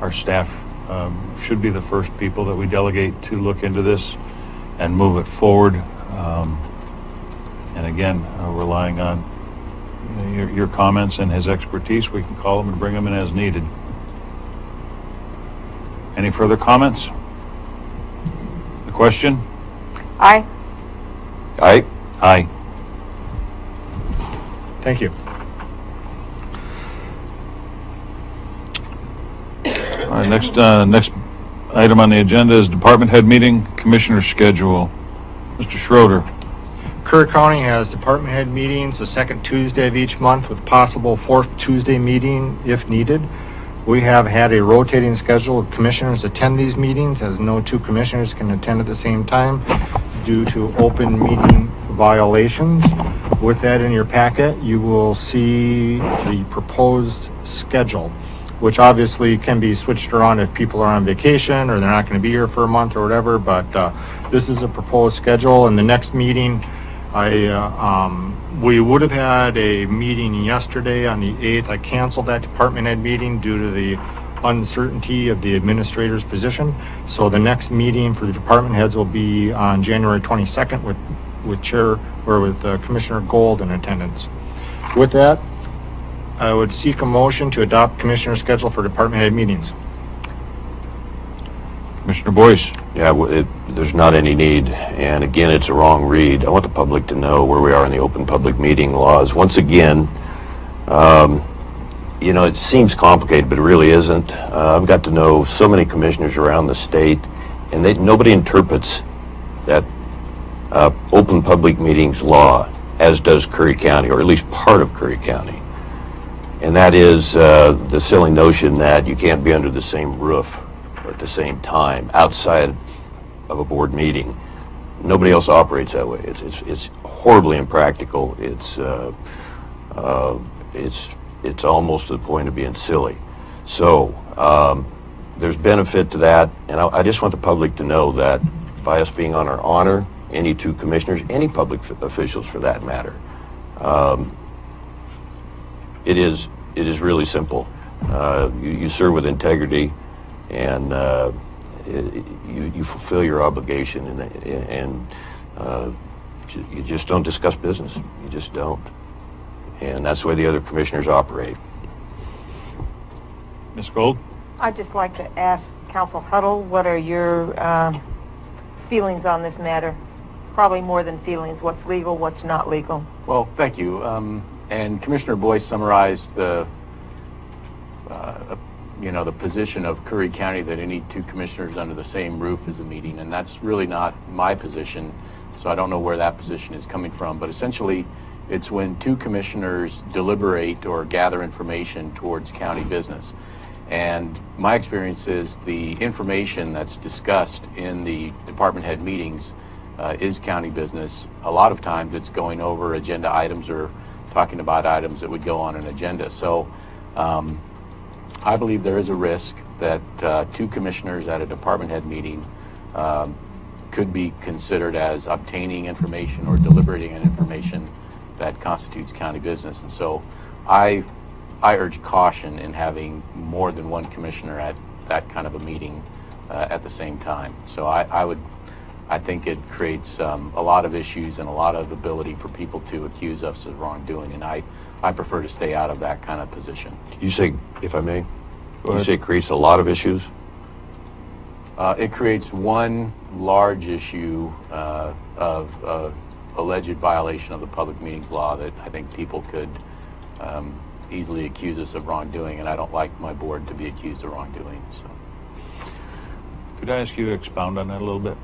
our staff should be the first people that we delegate to look into this and move it forward. And again, relying on your comments and his expertise, we can call him and bring him in as needed. Any further comments? The question? Aye. Aye. Aye. Thank you. All right, next item on the agenda is department head meeting, commissioner schedule. Mr. Schroeder. Curry County has department head meetings the second Tuesday of each month with possible fourth Tuesday meeting if needed. We have had a rotating schedule of commissioners attend these meetings, as no two commissioners can attend at the same time due to open meeting violations. With that in your packet, you will see the proposed schedule, which obviously can be switched around if people are on vacation or they're not going to be here for a month or whatever, but this is a proposed schedule. And the next meeting, we would have had a meeting yesterday on the 8th. I canceled that department head meeting due to the uncertainty of the administrator's position. So the next meeting for the department heads will be on January 22nd with Commissioner Gold in attendance. With that, I would seek a motion to adopt commissioner schedule for department head meetings. Commissioner Boyce. Yeah, there's not any need, and again, it's a wrong read. I want the public to know where we are in the open public meeting laws. Once again, you know, it seems complicated, but it really isn't. I've got to know so many commissioners around the state, and nobody interprets that open public meetings law as does Curry County, or at least part of Curry County. And that is the silly notion that you can't be under the same roof at the same time outside of a board meeting. Nobody else operates that way. It's horribly impractical. It's almost to the point of being silly. So there's benefit to that, and I just want the public to know that by us being on our honor, any two commissioners, any public officials for that matter, it is really simple. You serve with integrity, and you fulfill your obligation, and you just don't discuss business. You just don't. And that's the way the other commissioners operate. Ms. Gold? I'd just like to ask Council Huddle, what are your feelings on this matter. Probably more than feelings, what's legal, what's not legal. Well, thank you. And Commissioner Boyce summarized the the position of Curry County that any two commissioners under the same roof is a meeting, and that's really not my position, so I don't know where that position is coming from. But essentially, it's when two commissioners deliberate or gather information towards county business. And my experience is the information that's discussed in the department head meetings is county business. A lot of times it's going over agenda items or talking about items that would go on an agenda. So I believe there is a risk that two commissioners at a department head meeting could be considered as obtaining information or deliberating on information that constitutes county business. And so I urge caution in having more than one commissioner at that kind of a meeting at the same time. So I think it creates a lot of issues and a lot of ability for people to accuse us of wrongdoing, and I prefer to stay out of that kind of position. You say, if I may, you say it creates a lot of issues? It creates one large issue of alleged violation of the public meetings law that I think people could easily accuse us of wrongdoing, and I don't like my board to be accused of wrongdoing. So, Could I ask you to expound on that a little bit?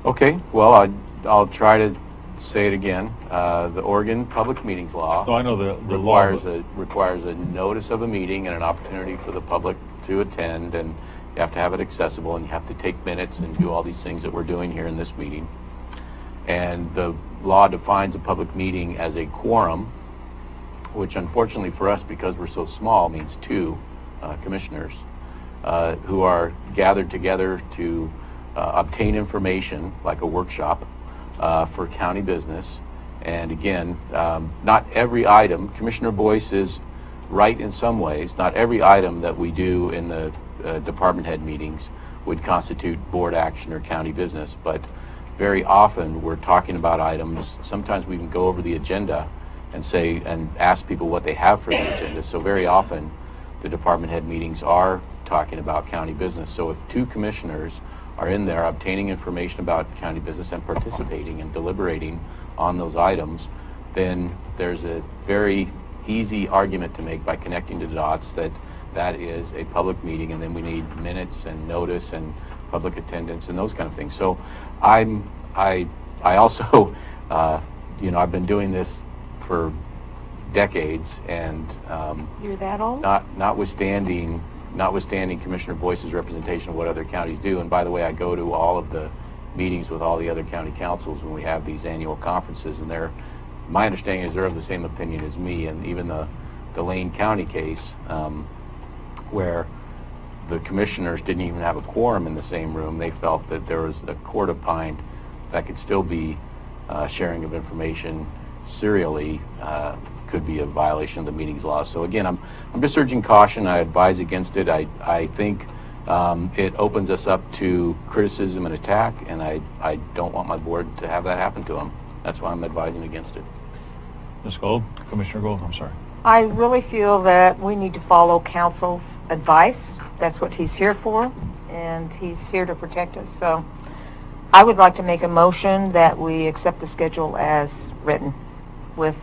okay, well, I'll try to say it again. The Oregon Public Meetings Law Oh, I know the law. requires a notice of a meeting and an opportunity for the public to attend, and you have to have it accessible, and you have to take minutes and do all these things that we're doing here in this meeting. And the law defines a public meeting as a quorum, which unfortunately for us, because we're so small, means two commissioners who are gathered together to obtain information, like a workshop, for county business. And again, not every item, Commissioner Boyce is right in some ways, not every item that we do in the department head meetings would constitute board action or county business, but very often we're talking about items. Sometimes we can go over the agenda and ask people what they have for the agenda. So very often the department head meetings are talking about county business. So if two commissioners are in there obtaining information about county business and participating and deliberating on those items, then there's a very easy argument to make by connecting the dots that that is a public meeting, and then we need minutes and notice and public attendance and those kind of things. So I also I've been doing this for decades, and You're that old? notwithstanding Commissioner Boyce's representation of what other counties do. And by the way, I go to all of the meetings with all the other county councils when we have these annual conferences, and my understanding is they're of the same opinion as me. And even the Lane County case, where the commissioners didn't even have a quorum in the same room, they felt that there was a court opined that could still be sharing of information serially could be a violation of the meetings law. So again, I'm just urging caution. I advise against it. I think it opens us up to criticism and attack, and I don't want my board to have that happen to them. That's why I'm advising against it. Ms. Gold, Commissioner Gold, I'm sorry. I really feel that we need to follow council's advice. That's what he's here for, and he's here to protect us. So I would like to make a motion that we accept the schedule as written, with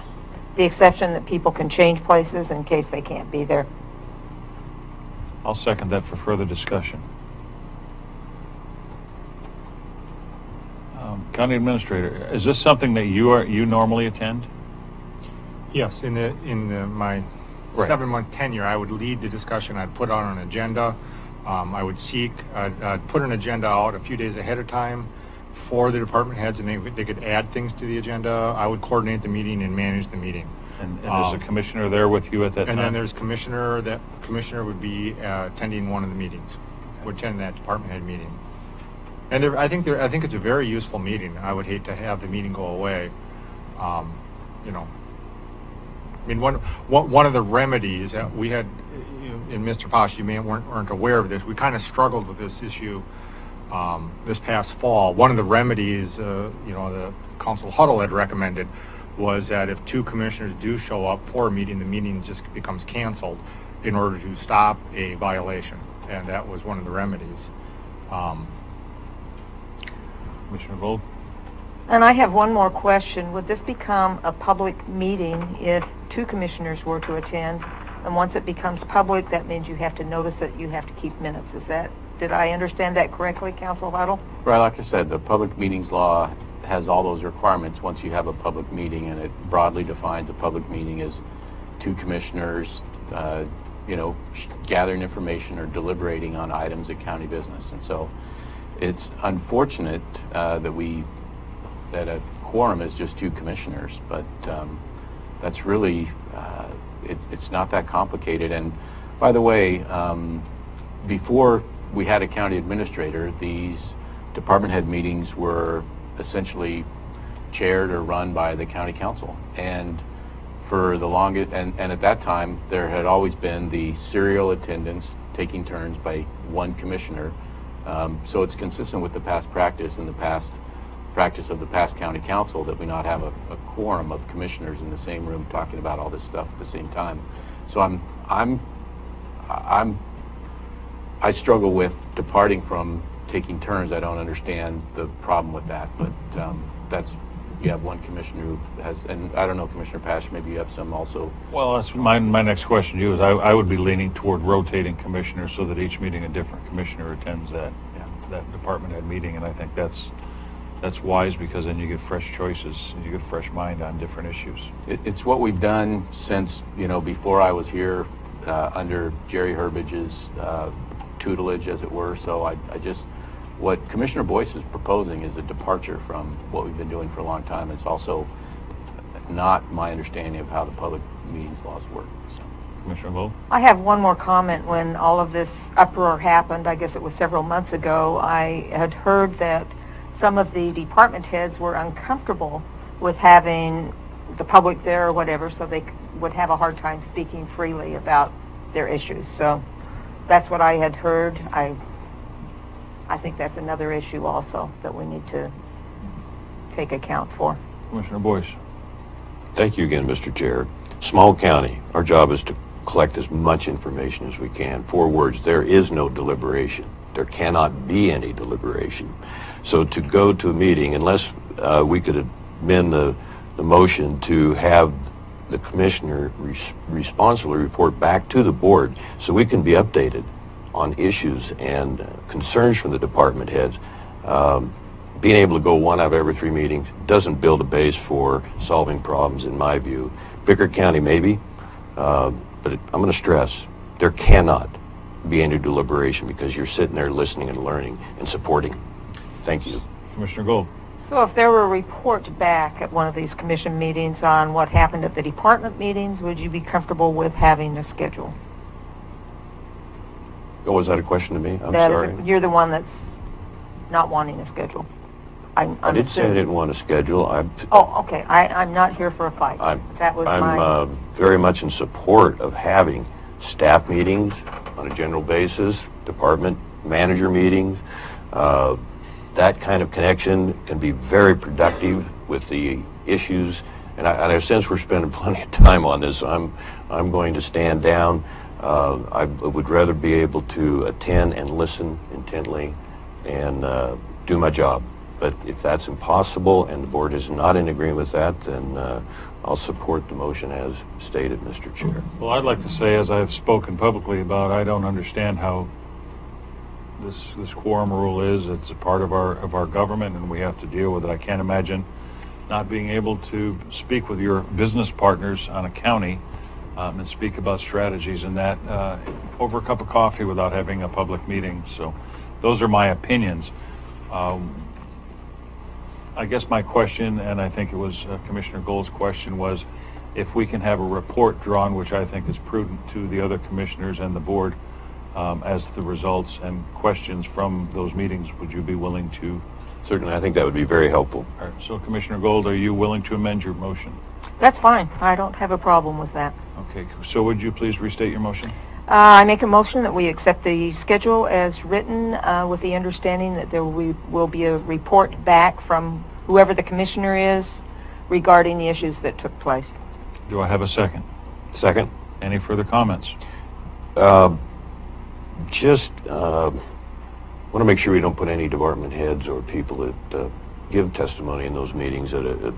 the exception that people can change places in case they can't be there. I'll second that for further discussion. County Administrator, is this something that you normally attend? Yes, in my Right. 7-month tenure, I would lead the discussion. I'd put on an agenda. I would I'd put an agenda out a few days ahead of time for the department heads, and they could add things to the agenda. I would coordinate the meeting and manage the meeting. And is a commissioner there with you at that time? And then there's commissioner. That commissioner would be attending one of the meetings, would attend that department head meeting. And I think it's a very useful meeting. I would hate to have the meeting go away. I mean, one of the remedies that we had, and Mr. Posh, you weren't aware of this, we kind of struggled with this issue this past fall. One of the remedies, the Council Huddle had recommended, was that if two commissioners do show up for a meeting, the meeting just becomes canceled in order to stop a violation, and that was one of the remedies. Commissioner Gold? And I have one more question. Would this become a public meeting if two commissioners were to attend? And once it becomes public, that means you have to notice it, you have to keep minutes. Did I understand that correctly, Council Huddle? Right, like I said, the public meetings law has all those requirements once you have a public meeting, and it broadly defines a public meeting as two commissioners, gathering information or deliberating on items of county business. And so it's unfortunate that a quorum is just two commissioners, but that's really, it's not that complicated. And by the way, before we had a county administrator, these department head meetings were essentially chaired or run by the county council. And for the longest, and at that time, there had always been the serial attendance taking turns by one commissioner. So it's consistent with the past practice and the past practice of the past county council that we not have a quorum of commissioners in the same room talking about all this stuff at the same time. So I struggle with departing from taking turns. I don't understand the problem with that, but that's, you have one commissioner who has, and I don't know, Commissioner Pash, maybe you have some also. Well, that's my next question to you is I would be leaning toward rotating commissioners so that each meeting a different commissioner attends that department head meeting, and I think that's wise because then you get fresh choices and you get a fresh mind on different issues. It's what we've done since, before I was here under Jerry Herbage's tutelage, as it were. So what Commissioner Boyce is proposing is a departure from what we've been doing for a long time. It's also not my understanding of how the public meetings laws work. So. Commissioner Gold? I have one more comment. When all of this uproar happened, I guess it was several months ago, I had heard that some of the department heads were uncomfortable with having the public there or whatever, so they would have a hard time speaking freely about their issues. So that's what I had heard. I think that's another issue also that we need to take account for. Commissioner Boyce? Thank you again, Mr. Chair. Small county, our job is to collect as much information as we can. 4 words, there is no deliberation. There cannot be any deliberation. So to go to a meeting, unless we could amend the motion to have the commissioner responsibly report back to the board so we can be updated on issues and concerns from the department heads. Being able to go 1 out of every 3 meetings doesn't build a base for solving problems, in my view. Bickford County maybe, but I'm going to stress, there cannot be any deliberation because you're sitting there listening and learning and supporting. Thank you. Commissioner Gold? So if there were a report back at one of these commission meetings on what happened at the department meetings, would you be comfortable with having a schedule? Oh, was that a question to me? I'm sorry. You're the one that's not wanting a schedule. I'm I did say I assuming. didn't want a schedule. Oh, okay. I'm not here for a fight. I'm my... very much in support of having staff meetings on a general basis, department manager meetings. That kind of connection can be very productive with the issues. And I sense we're spending plenty of time on this. I'm going to stand down. I would rather be able to attend and listen intently and do my job. But if that's impossible and the board is not in agreement with that, then I'll support the motion as stated, Mr. Chair. Well, I'd like to say, as I've spoken publicly about, I don't understand how this quorum rule is. It's a part of our government, and we have to deal with it. I can't imagine not being able to speak with your business partners on a county and speak about strategies and that over a cup of coffee without having a public meeting. So those are my opinions. I guess my question, and I think it was Commissioner Gold's question, was if we can have a report drawn, which I think is prudent, to the other commissioners and the board as the results and questions from those meetings, would you be willing to? Certainly, I think that would be very helpful. All right, so Commissioner Gold, are you willing to amend your motion? That's fine. I don't have a problem with that. Okay, so would you please restate your motion? I make a motion that we accept the schedule as written with the understanding that there will be a report back from whoever the commissioner is regarding the issues that took place. Do I have a second? Second. Any further comments? want to make sure we don't put any department heads or people that give testimony in those meetings at a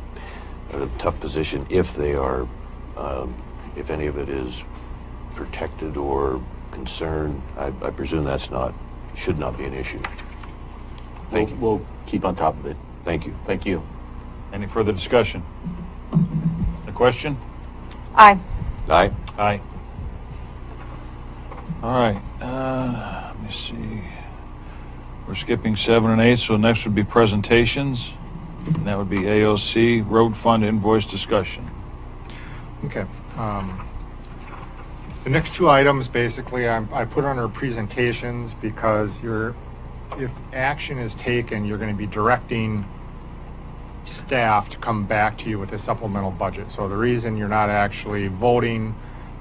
tough position if they are, if any of it is protected or concerned. I presume should not be an issue. Thank you. We'll keep on top of it. Thank you. Thank you. Any further discussion? The question? Aye. Aye. Aye. All right, let me see. We're skipping 7 and 8, so next would be presentations. And that would be AOC, road fund invoice discussion. Okay. The next two items, basically, I put under presentations because if action is taken, you're going to be directing staff to come back to you with a supplemental budget. So the reason you're not actually voting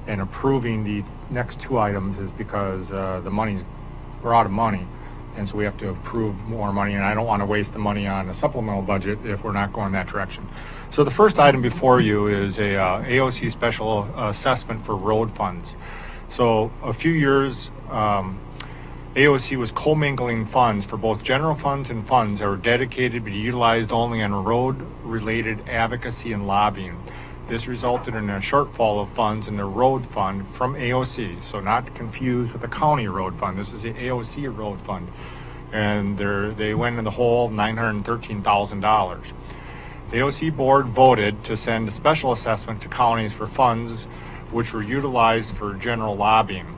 and approving these next two items is because we're out of money, and so we have to approve more money, and I don't want to waste the money on a supplemental budget if we're not going that direction. So the first item before you is a AOC special assessment for road funds. So a few years, AOC was commingling funds for both general funds and funds that were dedicated to be utilized only on road-related advocacy and lobbying. This resulted in a shortfall of funds in the road fund from AOC, so not confused with the county road fund. This is the AOC road fund, and they went in the hole $913,000. The AOC board voted to send a special assessment to counties for funds which were utilized for general lobbying.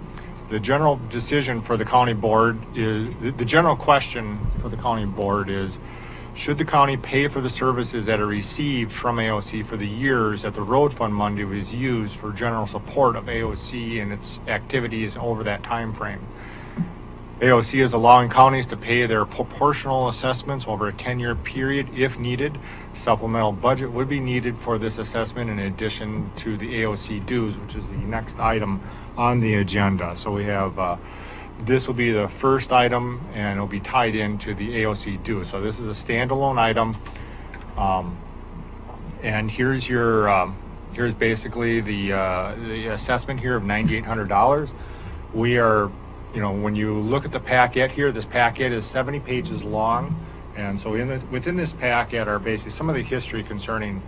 The general decision for the county board is, the general question for the county board is, should the county pay for the services that are received from AOC for the years that the road fund money was used for general support of AOC and its activities over that time frame? AOC is allowing counties to pay their proportional assessments over a 10-year period if needed. Supplemental budget would be needed for this assessment in addition to the AOC dues, which is the next item on the agenda. So we have, this will be the first item, and it'll be tied into the AOC dues. So this is a standalone item, and here's basically the assessment here of $9,800. We are, when you look at the packet here, this packet is 70 pages long, and so within this packet are basically some of the history concerning,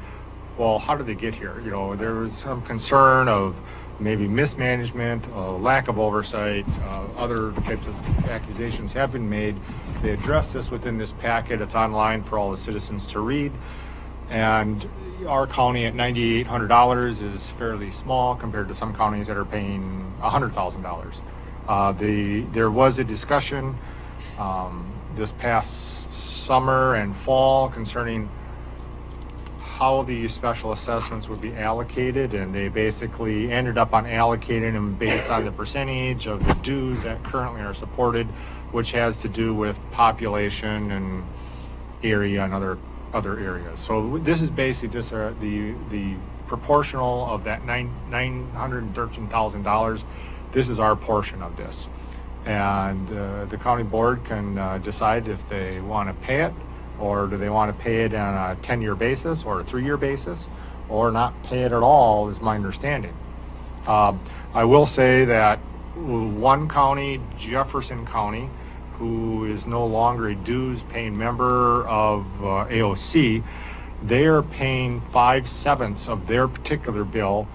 well, how did they get here? There was some concern of maybe mismanagement, lack of oversight, other types of accusations have been made. They address this within this packet. It's online for all the citizens to read. And our county at $9,800 is fairly small compared to some counties that are paying $100,000. There was a discussion this past summer and fall concerning how these special assessments would be allocated, and they basically ended up on allocating them based on the percentage of the dues that currently are supported, which has to do with population and area and other areas. So this is basically just the proportional of that $913,000. This is our portion of this, and the county board can decide if they want to pay it, or do they want to pay it on a 10-year basis or a 3-year basis, or not pay it at all, is my understanding. I will say that one county, Jefferson County, who is no longer a dues-paying member of AOC, they are paying 5/7 of their particular bill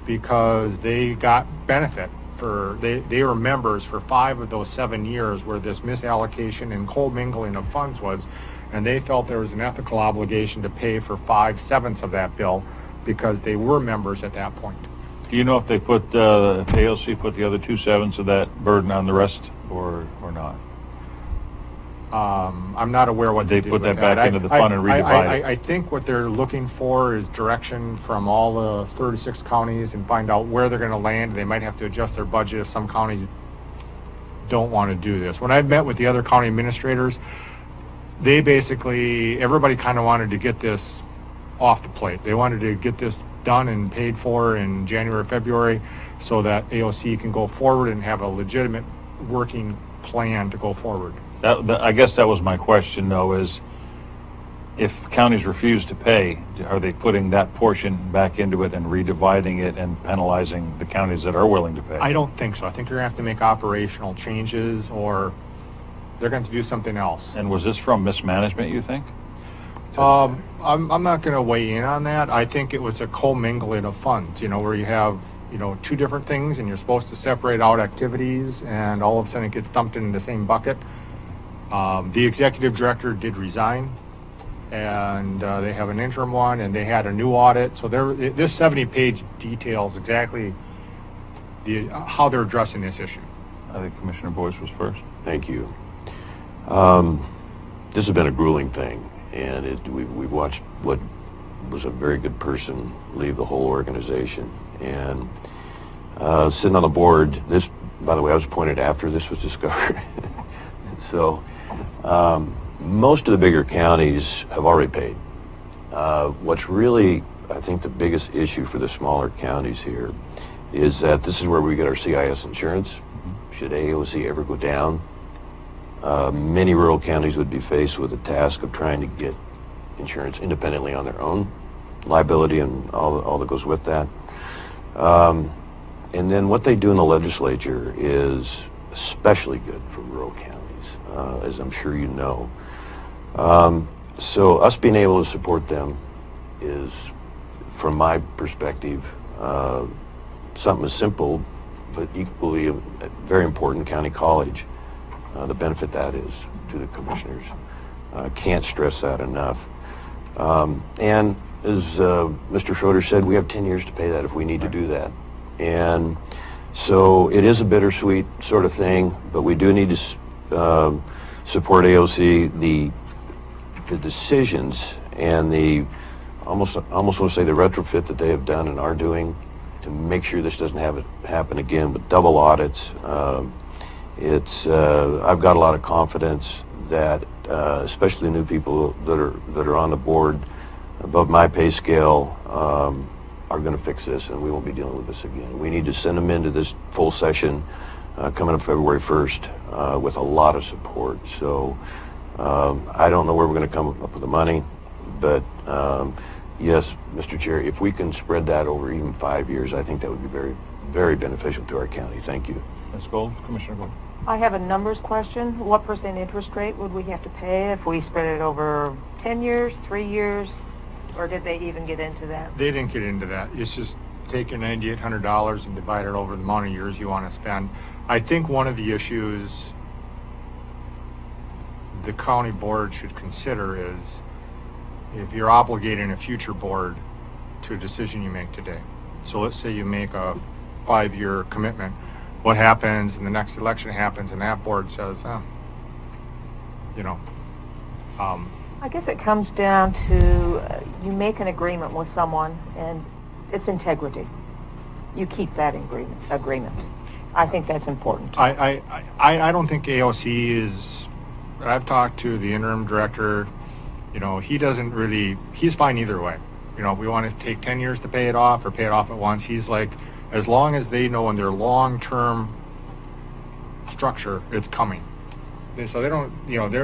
because they got benefit for, they were members for 5 of those 7 years where this misallocation and commingling of funds was, and they felt there was an ethical obligation to pay for 5/7 of that bill because they were members at that point. Do you know if they if AOC put the other 2/7 of that burden on the rest or not? I'm not aware what they did put with that back into the fund and redivide it. I think what they're looking for is direction from all the 36 counties and find out where they're going to land. They might have to adjust their budget if some counties don't want to do this. When I've met with the other county administrators, they basically, everybody kind of wanted to get this off the plate. They wanted to get this done and paid for in January, February, so that AOC can go forward and have a legitimate working plan to go forward. I guess that was my question, though, is if counties refuse to pay, are they putting that portion back into it and redividing it and penalizing the counties that are willing to pay? I don't think so. I think you're going to have to make operational changes or They're going to view something else. And was this from mismanagement, you think? I'm not going to weigh in on that. I think it was a commingling of funds, where you have, two different things and you're supposed to separate out activities and all of a sudden it gets dumped in the same bucket. The executive director did resign and they have an interim one and they had a new audit. So this 70-page details exactly how they're addressing this issue. I think Commissioner Boyce was first. Thank you. This has been a grueling thing, and we've watched what was a very good person leave the whole organization. And sitting on the board, this, by the way, I was appointed after this was discovered. So most of the bigger counties have already paid. What's really, I think, the biggest issue for the smaller counties here is that this is where we get our CIS insurance. Should AOC ever go down, many rural counties would be faced with the task of trying to get insurance independently on their own, liability and all that goes with that. And then what they do in the legislature is especially good for rural counties, as I'm sure you know. So us being able to support them is, from my perspective, something as simple but equally very important, county college, the benefit that is to the commissioners. Can't stress that enough. And as Mr. Schroeder said, we have 10 years to pay that if we need to do that. And so it is a bittersweet sort of thing, but we do need to support AOC. The decisions and the almost want to say the retrofit that they have done and are doing to make sure this doesn't happen again with double audits. I've got a lot of confidence that especially new people that are on the board above my pay scale are going to fix this, and we won't be dealing with this again. We need to send them into this full session coming up February 1st with a lot of support. So I don't know where we're going to come up with the money, but yes, Mr. Chair, if we can spread that over even 5 years, I think that would be very, very beneficial to our county. Thank you. Ms. Gold, Commissioner Gold. I have a numbers question. What % interest rate would we have to pay if we spread it over 10 years, 3 years, or did they even get into that? They didn't get into that. It's just take your $9,800 and divide it over the amount of years you want to spend. I think one of the issues the county board should consider is if you're obligating a future board to a decision you make today. So let's say you make a 5-year commitment. What happens and the next election happens and that board says, I guess it comes down to you make an agreement with someone and it's integrity. You keep that agreement. I think that's important. I don't think AOC is, I've talked to the interim director, he doesn't really, he's fine either way. If we want to take 10 years to pay it off or pay it off at once, he's like, as long as they know in their long-term structure, it's coming. So they don't,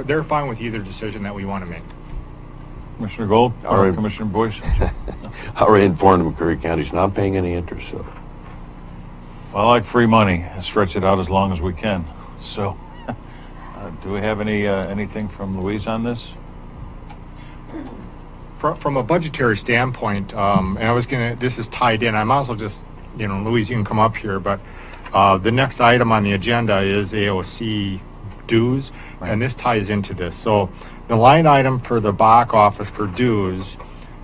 they're fine with either decision that we want to make. Commissioner Gold, or Commissioner Boyce. I already informed them Curry County's not paying any interest, so. Well, I like free money. Stretch it out as long as we can. So, do we have anything from Louise on this? From a budgetary standpoint, and this is tied in, I might as well just, Louise, you can come up here, but the next item on the agenda is AOC dues, right. And this ties into this. So the line item for the BOC office for dues,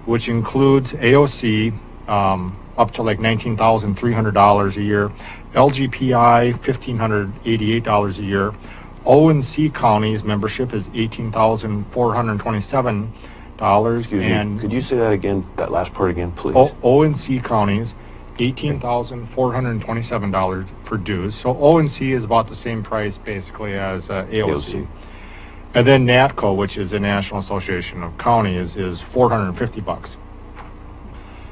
which includes AOC up to like $19,300 a year, LGPI $1,588 a year, O&C counties membership is $18,427. And could you say that again, that last part again, please? O&C counties, $18,427 for dues. So O&C is about the same price basically as AOC. And then NATCO, which is the National Association of Counties, is $450.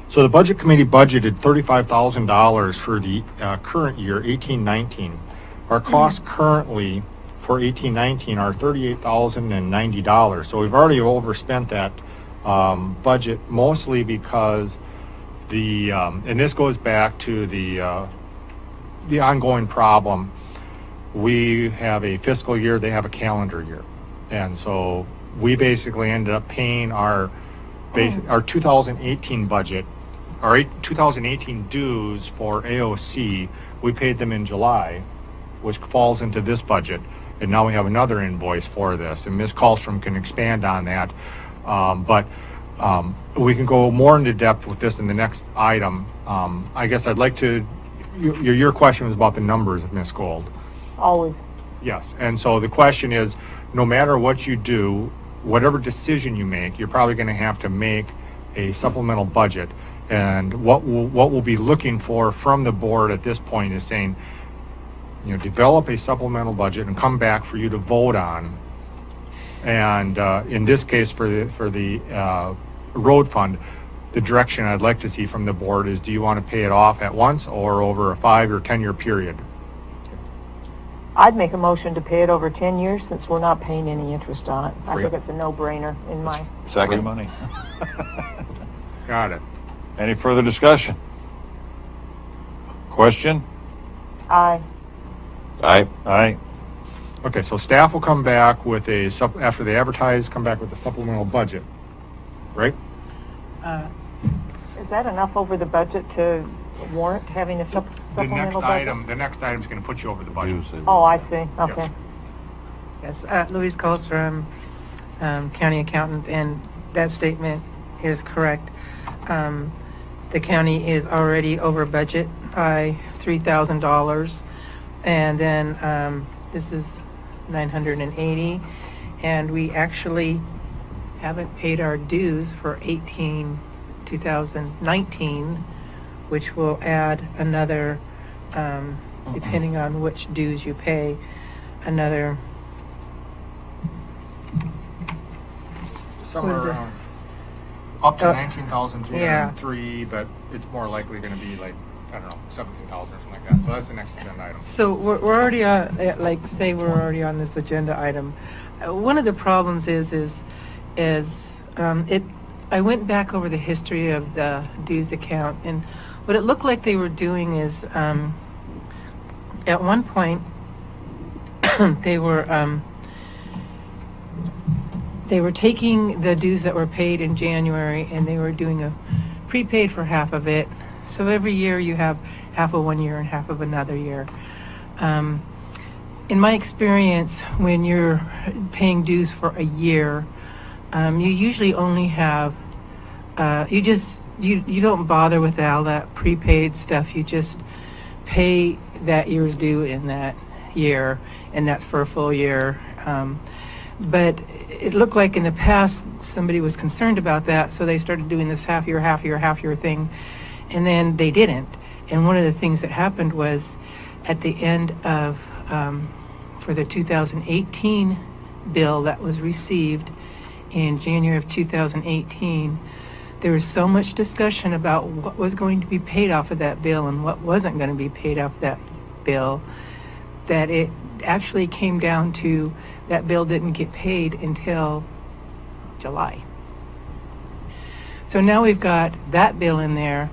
So the Budget Committee budgeted $35,000 for the current year, 18-19. Our costs currently for 18-19 are $38,090. So we've already overspent that budget, mostly because and this goes back to the ongoing problem we have a fiscal year, they have a calendar year. And so we basically ended up paying our 2018 budget, our 2018 dues for AOC, we paid them in July, which falls into this budget. And now we have another invoice for this. And Ms. Kallstrom can expand on that. But we can go more into depth with this in the next item. I guess I'd like to, your question was about the numbers, Ms. Gold. Always. Yes, and so the question is, no matter what you do, whatever decision you make, you're probably going to have to make a supplemental budget. And what we'll be looking for from the board at this point is saying, develop a supplemental budget and come back for you to vote on. And in this case, for the road fund, the direction I'd like to see from the board is, do you want to pay it off at once or over a 5 or 10 year period? I'd make a motion to pay it over 10 years since we're not paying any interest on it. I Free. think it's a no-brainer in my... Free Second. money. Got it. Any further discussion? Question? Aye. Aye. Aye. Okay, so staff will come back with after they advertise, come back with a supplemental budget, right? Is that enough over the budget to warrant having a supplemental budget? The next item is going to put you over the budget. Oh, I see. Okay. Yes, Louise Kallstrom, county accountant, and that statement is correct. The county is already over budget by $3,000, and then this is $980, and we actually haven't paid our dues for 2019, which will add another, depending on which dues you pay, another Somewhere What is it? around up to Uh, 19,303, but it's more likely going to be like, I don't know, 17,000 or something like that. So that's the next agenda item. So we're already on, say we're already on this agenda item. One of the problems is I went back over the history of the dues account, and what it looked like they were doing is, at one point, they were taking the dues that were paid in January, and they were doing a prepaid for half of it. So every year you have half of one year and half of another year. In my experience, when you're paying dues for a year, you usually only have, you don't bother with all that prepaid stuff. You just pay that year's due in that year, and that's for a full year. But it looked like in the past somebody was concerned about that, so they started doing this half year thing, and then they didn't. And one of the things that happened was at the end of, for the 2018 bill that was received in January of 2018, there was so much discussion about what was going to be paid off of that bill and what wasn't going to be paid off that bill, that it actually came down to that bill didn't get paid until July. So now we've got that bill in there.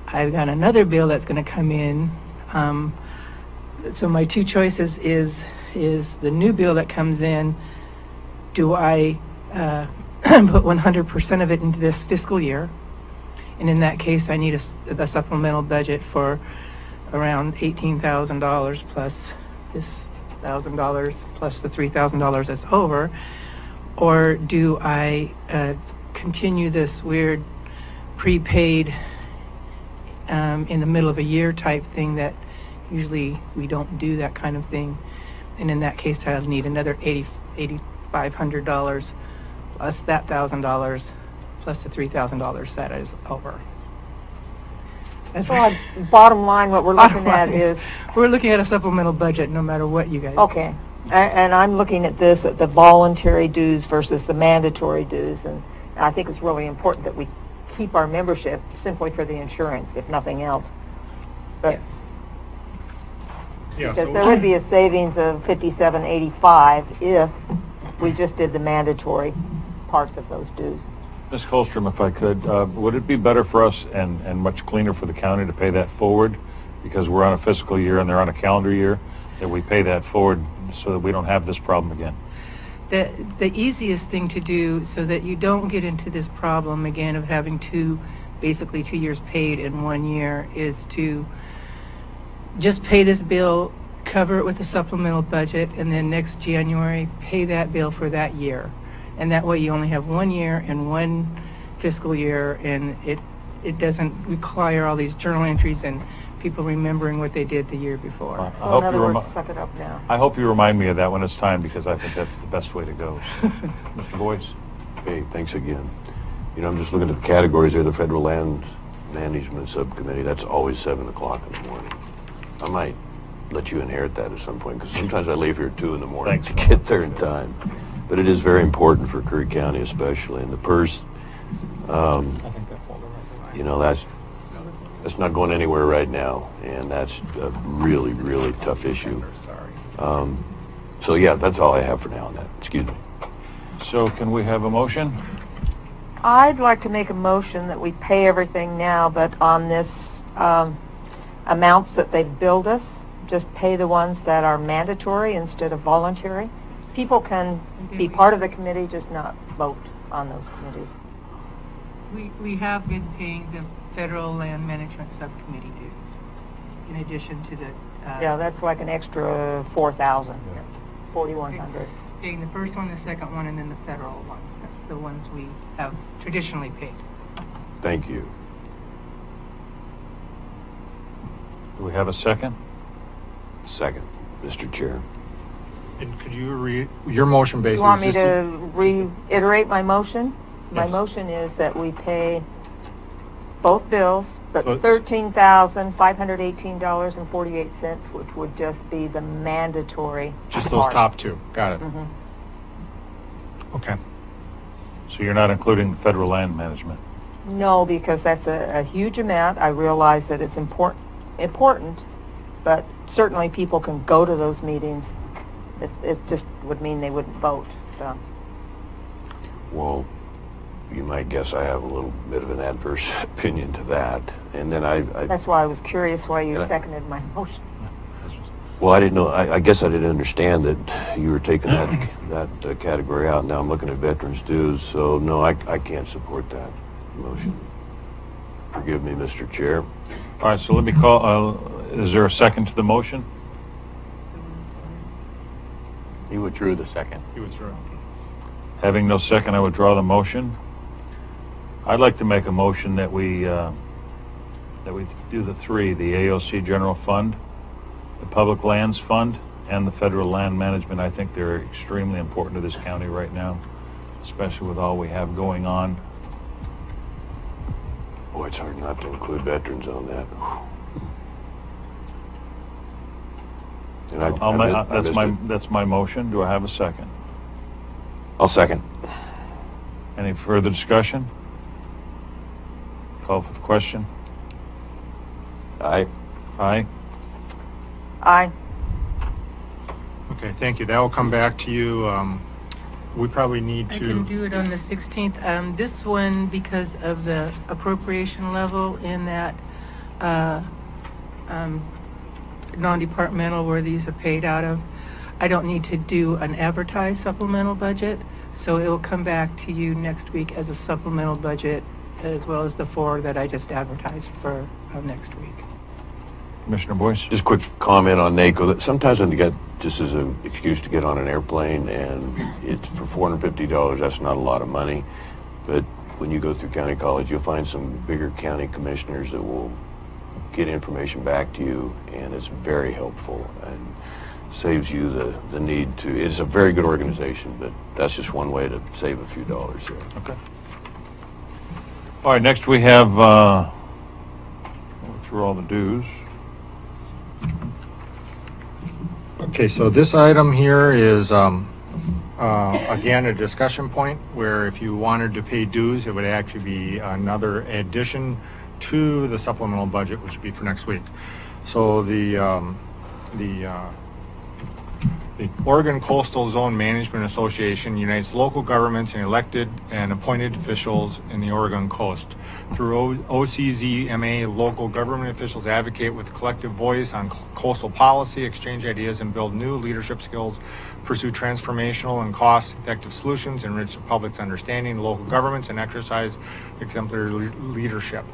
I've got another bill that's going to come in. So my two choices is the new bill that comes in, do I put 100% of it into this fiscal year? And in that case, I need a supplemental budget for around $18,000 plus this $1,000 plus the $3,000 that's over. Or do I continue this weird prepaid in the middle of a year type thing that usually we don't do that kind of thing? And in that case, I'll need another $8,500 plus that $1,000 plus the $3,000 that is over. So bottom line, what we're looking at is... We're looking at a supplemental budget no matter what you guys do. Okay. And I'm looking at this, at the voluntary dues versus the mandatory dues. And I think it's really important that we keep our membership simply for the insurance, if nothing else. But Yes. Yeah, because so there would be a savings of $57.85 if we just did the mandatory parts of those dues. Ms. Kallstrom, if I could, would it be better for us and much cleaner for the county to pay that forward because we're on a fiscal year and they're on a calendar year that we pay that forward so that we don't have this problem again. The easiest thing to do so that you don't get into this problem again of having basically 2 years paid in 1 year is to just pay this bill, cover it with a supplemental budget, and then next January pay that bill for that year. And that way you only have 1 year and 1 fiscal year, and it doesn't require all these journal entries and people remembering what they did the year before. I So hope in other you words, suck it up now. I hope you remind me of that when it's time, because I think that's the best way to go. Mr. Boyce? Hey, thanks again. You know, I'm just looking at the categories there, the Federal Land Management Subcommittee, that's always 7 o'clock in the morning. I might let you inherit that at some point, because sometimes I leave here at 2 in the morning to get there in time. But it is very important for Curry County especially, and the PERS, you know, that's not going anywhere right now, and that's a really, really tough issue. So yeah, that's all I have for now on that. Excuse me. So can we have a motion? I'd like to make a motion that we pay everything now, but on this amounts that they've billed us, just pay the ones that are mandatory instead of voluntary. People can be part of the committee, just not vote on those committees. We have been paying the Federal Land Management Subcommittee dues in addition to the... Yeah, that's like an extra 4,000, 4,100. Paying the first one, the second one, and then the federal one. That's the ones we have traditionally paid. Thank you. Do we have a second? Second, Mr. Chair. And could you your motion basically? You want me is just to reiterate my motion? My Yes. motion is that we pay both bills, but So it's- $13,518.48, which would just be the mandatory just those part. top two. Got it. Mhm. Okay. So you're not including federal land management? No, because that's a huge amount. I realize that it's important, but certainly people can go to those meetings. It just would mean they wouldn't vote, so. Well, you might guess I have a little bit of an adverse opinion to that. And then That's why I was curious why you Yeah. seconded my motion. well, I didn't know, I guess I didn't understand that you were taking that category out. Now I'm looking at veterans dues, so no, I can't support that motion. Forgive me, Mr. Chair. All right, so let me call, is there a second to the motion? He withdrew the second. He was right. Having no second, I withdraw the motion. I'd like to make a motion that we do the three, the AOC General Fund, the Public Lands Fund, and the Federal Land Management. I think they're extremely important to this county right now, especially with all we have going on. Boy, it's hard not to include veterans on that. And That's my motion. Do I have a second? I'll second. Any further discussion? Call for the question. Aye. Aye. Aye. Okay, thank you. That will come back to you. We probably need I to... can do it on the 16th. This one, because of the appropriation level in that non-departmental where these are paid out of, I don't need to do an advertised supplemental budget, so it will come back to you next week as a supplemental budget, as well as the 4 that I just advertised for next week. Commissioner Boyce? Just quick comment on NACO. That sometimes when you get just as an excuse to get on an airplane and it's for $450, that's not a lot of money. But when you go through county college, you'll find some bigger county commissioners that will get information back to you, and it's very helpful and saves you the need to. It's a very good organization, but that's just one way to save a few dollars there. Okay. All right, next we have, go through all the dues. Okay, so this item here is, again, a discussion point where if you wanted to pay dues, it would actually be another addition to the supplemental budget, which would be for next week. So the The Oregon Coastal Zone Management Association unites local governments and elected and appointed officials in the Oregon coast. Through OCZMA, local government officials advocate with collective voice on coastal policy, exchange ideas, and build new leadership skills, pursue transformational and cost-effective solutions, enrich the public's understanding of local governments, and exercise exemplary leadership.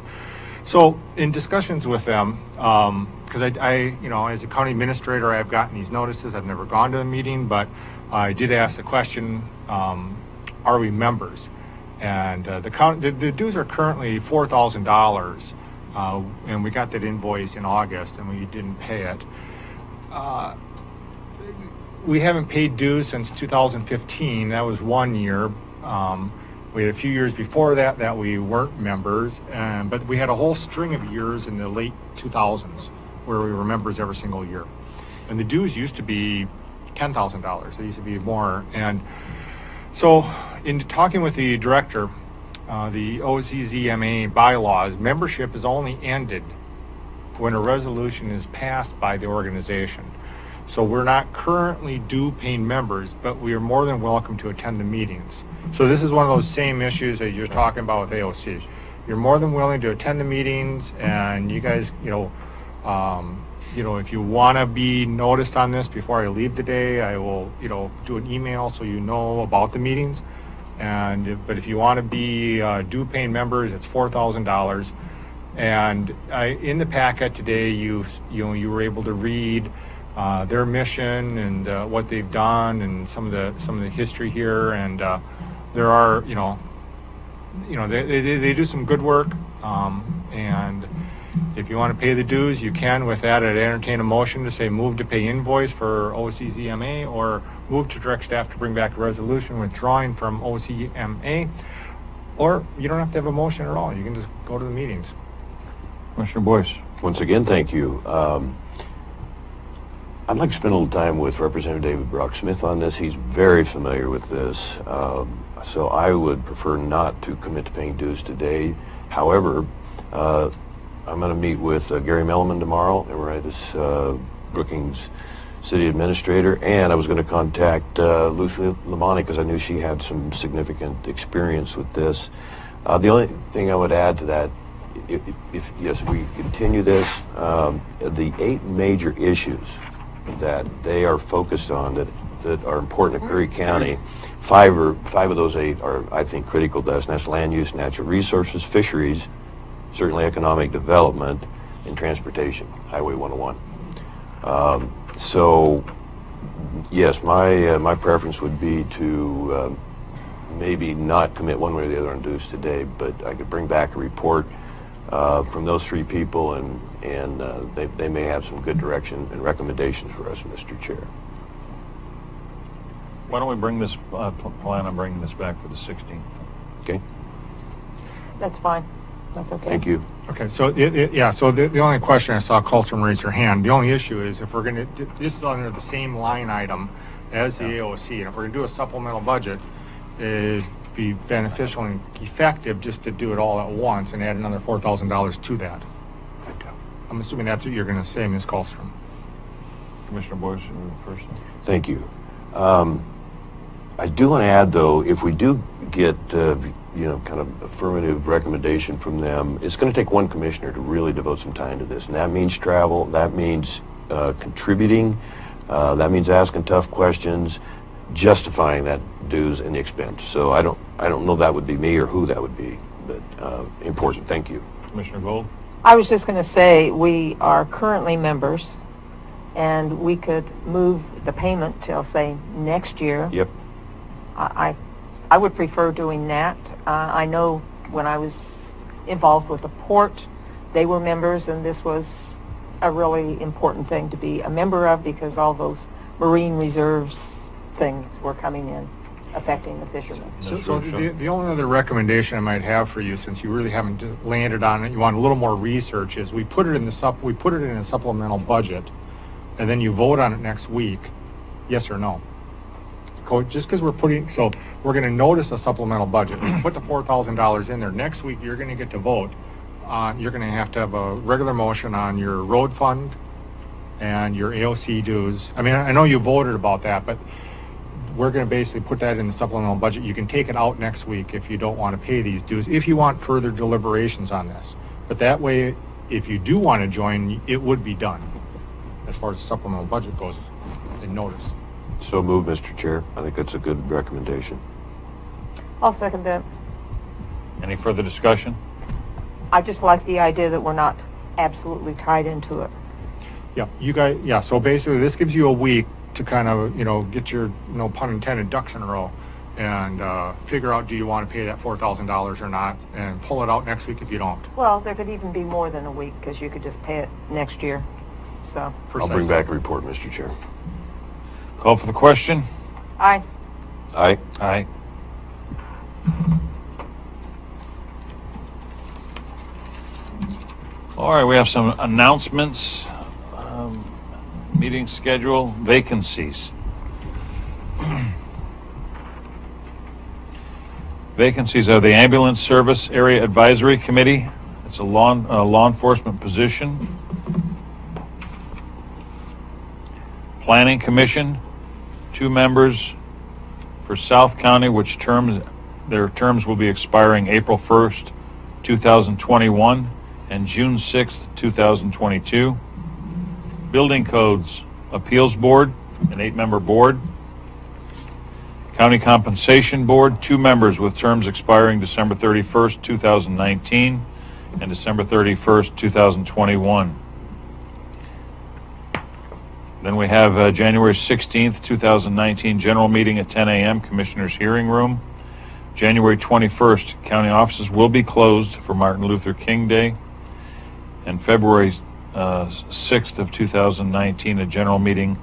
So in discussions with them, because I, you know, as a county administrator, I've gotten these notices. I've never gone to a meeting, but I did ask the question, are we members? And the dues are currently $4,000, and we got that invoice in August, and we didn't pay it. We haven't paid dues since 2015. That was 1 year. We had a few years before that we weren't members, but we had a whole string of years in the late 2000s where we were members every single year. And the dues used to be $10,000. They used to be more. And so in talking with the director, the OCZMA bylaws, membership is only ended when a resolution is passed by the organization. So we're not currently due paying members, but we are more than welcome to attend the meetings. So this is one of those same issues that you're talking about with AOC. You're more than willing to attend the meetings, and you guys, if you want to be noticed on this before I leave today, I will, do an email so you know about the meetings. But if you want to be due paying members, it's $4,000. And in the packet today, you were able to read their mission and what they've done and some of the history here, and there are they do some good work, and if you want to pay the dues, you can. With that, I'd entertain a motion to say move to pay invoice for OCZMA, or move to direct staff to bring back a resolution withdrawing from OCMA, or you don't have to have a motion at all. You can just go to the meetings. Commissioner Boyce. Once again, thank you. I'd like to spend a little time with Representative David Brock-Smith on this. He's very familiar with this, so I would prefer not to commit to paying dues today. However, I'm going to meet with Gary Melliman tomorrow, Emeritus Brookings City Administrator, and I was going to contact Lucy Lamani because I knew she had some significant experience with this. The only thing I would add to that, if we continue this, the 8 major issues that they are focused on that are important to Curry County, five of those 8 are, I think, critical to us, and that's land use, natural resources, fisheries, certainly economic development, and transportation, Highway 101. So, yes, my preference would be to maybe not commit one way or the other on dues today, but I could bring back a report from those 3 people, and they may have some good direction and recommendations for us, Mr. Chair. Why don't we bring this, plan on bringing this back for the 16th? Okay? That's fine. That's okay. Thank you. Okay, so so the only question, I saw Colton raise her hand. The only issue is if we're going to, this is under the same line item as the AOC, and if we're going to do a supplemental budget, it'd be beneficial and effective just to do it all at once and add another $4,000 to that. I'm assuming that's what you're going to say, Ms. Colstrom. Commissioner Boyce, you were first. Thank you. I do want to add, though, if we do get kind of affirmative recommendation from them, it's going to take one commissioner to really devote some time to this, and that means travel, that means contributing, that means asking tough questions, justifying that dues and the expense. So I don't know that would be me or who that would be, but important. Thank you. Commissioner Gold. I was just going to say we are currently members, and we could move the payment till, say, next year. Yep. I would prefer doing that. I know when I was involved with the port, they were members, and this was a really important thing to be a member of because all those marine reserves things were coming in, affecting the fishermen. So the only other recommendation I might have for you, since you really haven't landed on it, you want a little more research, is we put it in a supplemental budget, and then you vote on it next week, yes or no. Just because we're going to notice a supplemental budget, put the $4,000 in there. Next week, you're going to get to vote. You're going to have a regular motion on your road fund and your AOC dues. I mean, I know you voted about that, but we're going to basically put that in the supplemental budget. You can take it out next week if you don't want to pay these dues, if you want further deliberations on this. But that way, if you do want to join, it would be done as far as the supplemental budget goes in notice. So moved, Mr. Chair. I think that's a good recommendation. I'll second that. Any further discussion? I just like the idea that we're not absolutely tied into it. Yeah, you guys, yeah, so basically this gives you a week to kind of, get your, no pun intended, ducks in a row and figure out, do you want to pay that $4,000 or not, and pull it out next week if you don't. Well, there could even be more than a week because you could just pay it next year. So. I'll bring back a report, Mr. Chair. Call for the question? Aye. Aye. Aye. All right, we have some announcements. Meeting schedule, vacancies. Vacancies are the Ambulance Service Area Advisory Committee. It's a law enforcement position. Planning Commission, 2 members for South County, which their terms will be expiring April 1st, 2021 and June 6th, 2022. Building Codes Appeals Board, an 8-member board. County Compensation Board, 2 members with terms expiring December 31st, 2019 and December 31st, 2021. Then we have January 16th, 2019 general meeting at 10 a.m. Commissioners Hearing Room. January 21st, county offices will be closed for Martin Luther King Day. And February 6th of 2019, a general meeting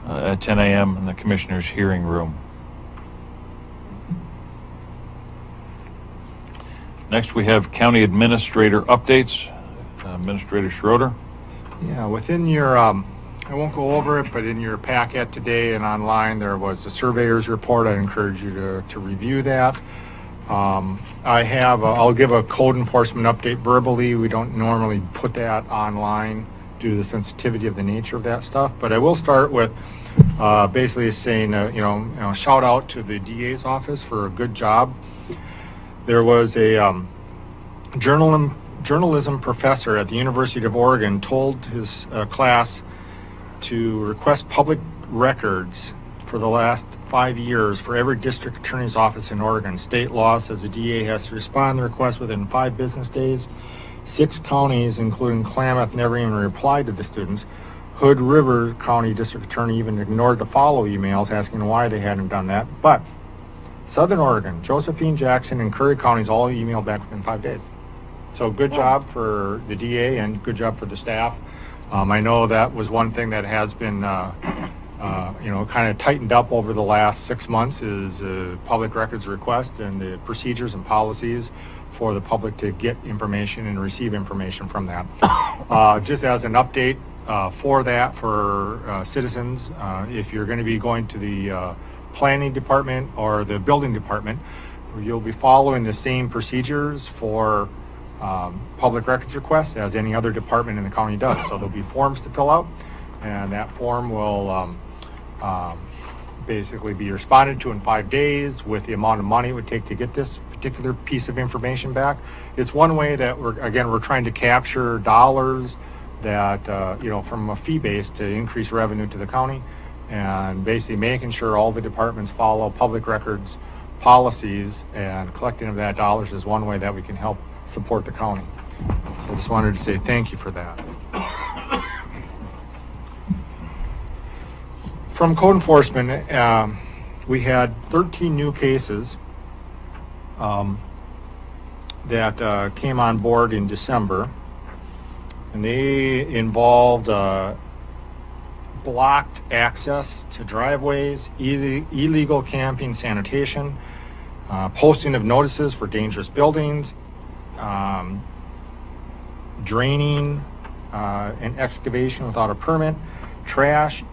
at 10 a.m. in the Commissioners Hearing Room. Next, we have County Administrator updates. Administrator Schroeder. Yeah, within your, I won't go over it, but in your packet today and online, there was the surveyor's report. I encourage you to review that. I'll give a code enforcement update verbally. We don't normally put that online due to the sensitivity of the nature of that stuff, but I will start with basically saying, shout out to the DA's office for a good job. There was a journalism professor at the University of Oregon told his class to request public records for the last 5 years for every district attorney's office in Oregon. State law says the DA has to respond to the request within 5 business days. 6 counties, including Klamath, never even replied to the students. Hood River County District Attorney even ignored the follow emails asking why they hadn't done that. But Southern Oregon, Josephine, Jackson, and Curry counties all emailed back within 5 days. So good job for the DA and good job for the staff. I know that was one thing that has been kind of tightened up over the last 6 months is public records request and the procedures and policies for the public to get information and receive information from that. Just as an update for that for citizens, if you're going to be going to the planning department or the building department, you'll be following the same procedures for public records requests as any other department in the county does. So there'll be forms to fill out, and that form will basically be responded to in 5 days with the amount of money it would take to get this particular piece of information back. It's one way that we're trying to capture dollars that from a fee base to increase revenue to the county, and basically making sure all the departments follow public records policies, and collecting of that dollars is one way that we can help support the county. So I just wanted to say thank you for that. From code enforcement, we had 13 new cases that came on board in December, and they involved blocked access to driveways, illegal camping, sanitation, posting of notices for dangerous buildings, draining and excavation without a permit, trash,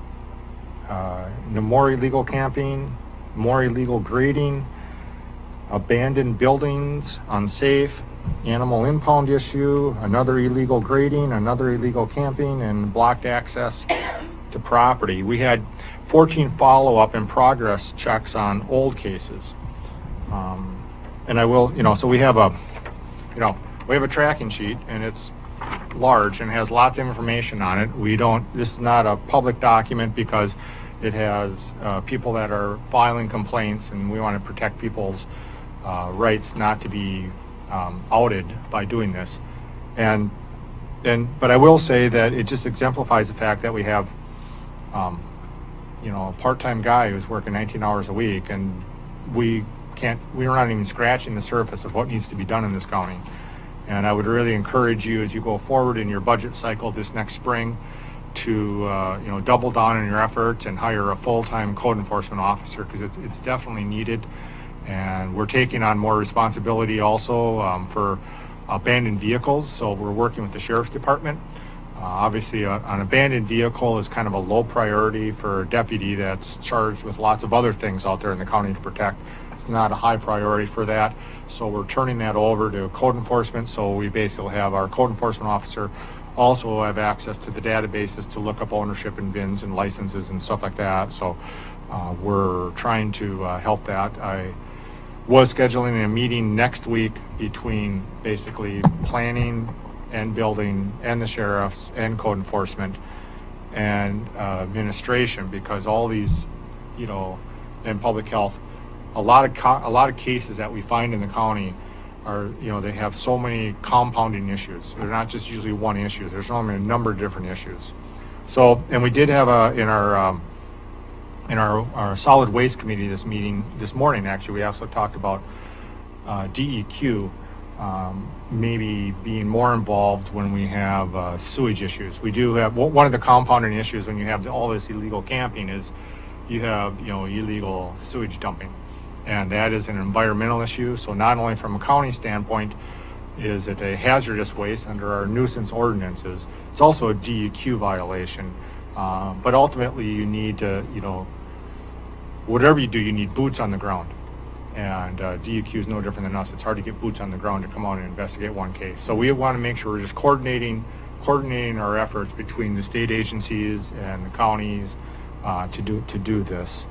more illegal camping, more illegal grading, abandoned buildings, unsafe, animal impound issue, another illegal grading, another illegal camping, and blocked access to property. We had 14 follow-up and progress checks on old cases. And I will, so we have a tracking sheet, and it's large and has lots of information on it. This is not a public document because it has people that are filing complaints, and we want to protect people's rights not to be outed by doing this. But I will say that it just exemplifies the fact that we have, a part-time guy who's working 19 hours a week, and we're not even scratching the surface of what needs to be done in this county. And I would really encourage you as you go forward in your budget cycle this next spring to double down on your efforts and hire a full-time code enforcement officer, because it's definitely needed. And we're taking on more responsibility also for abandoned vehicles, so we're working with the Sheriff's Department. Obviously, an abandoned vehicle is kind of a low priority for a deputy that's charged with lots of other things out there in the county to protect. It's not a high priority for that, so we're turning that over to code enforcement. So we basically have our code enforcement officer also have access to the databases to look up ownership and bins and licenses and stuff like that. So we're trying to help that. I was scheduling a meeting next week between basically planning and building and the sheriffs and code enforcement and administration, because all these, and public health, a lot of cases that we find in the county are, they have so many compounding issues. They're not just usually one issue. There's normally a number of different issues. So, and we did have in our solid waste committee this morning, actually, we also talked about DEQ maybe being more involved when we have sewage issues. We do have, one of the compounding issues when you have all this illegal camping is you have, illegal sewage dumping. And that is an environmental issue. So not only from a county standpoint is it a hazardous waste under our nuisance ordinances, it's also a DEQ violation. But ultimately you need to, whatever you do, you need boots on the ground. And DEQ is no different than us. It's hard to get boots on the ground to come out and investigate one case. So we want to make sure we're just coordinating our efforts between the state agencies and the counties to do this.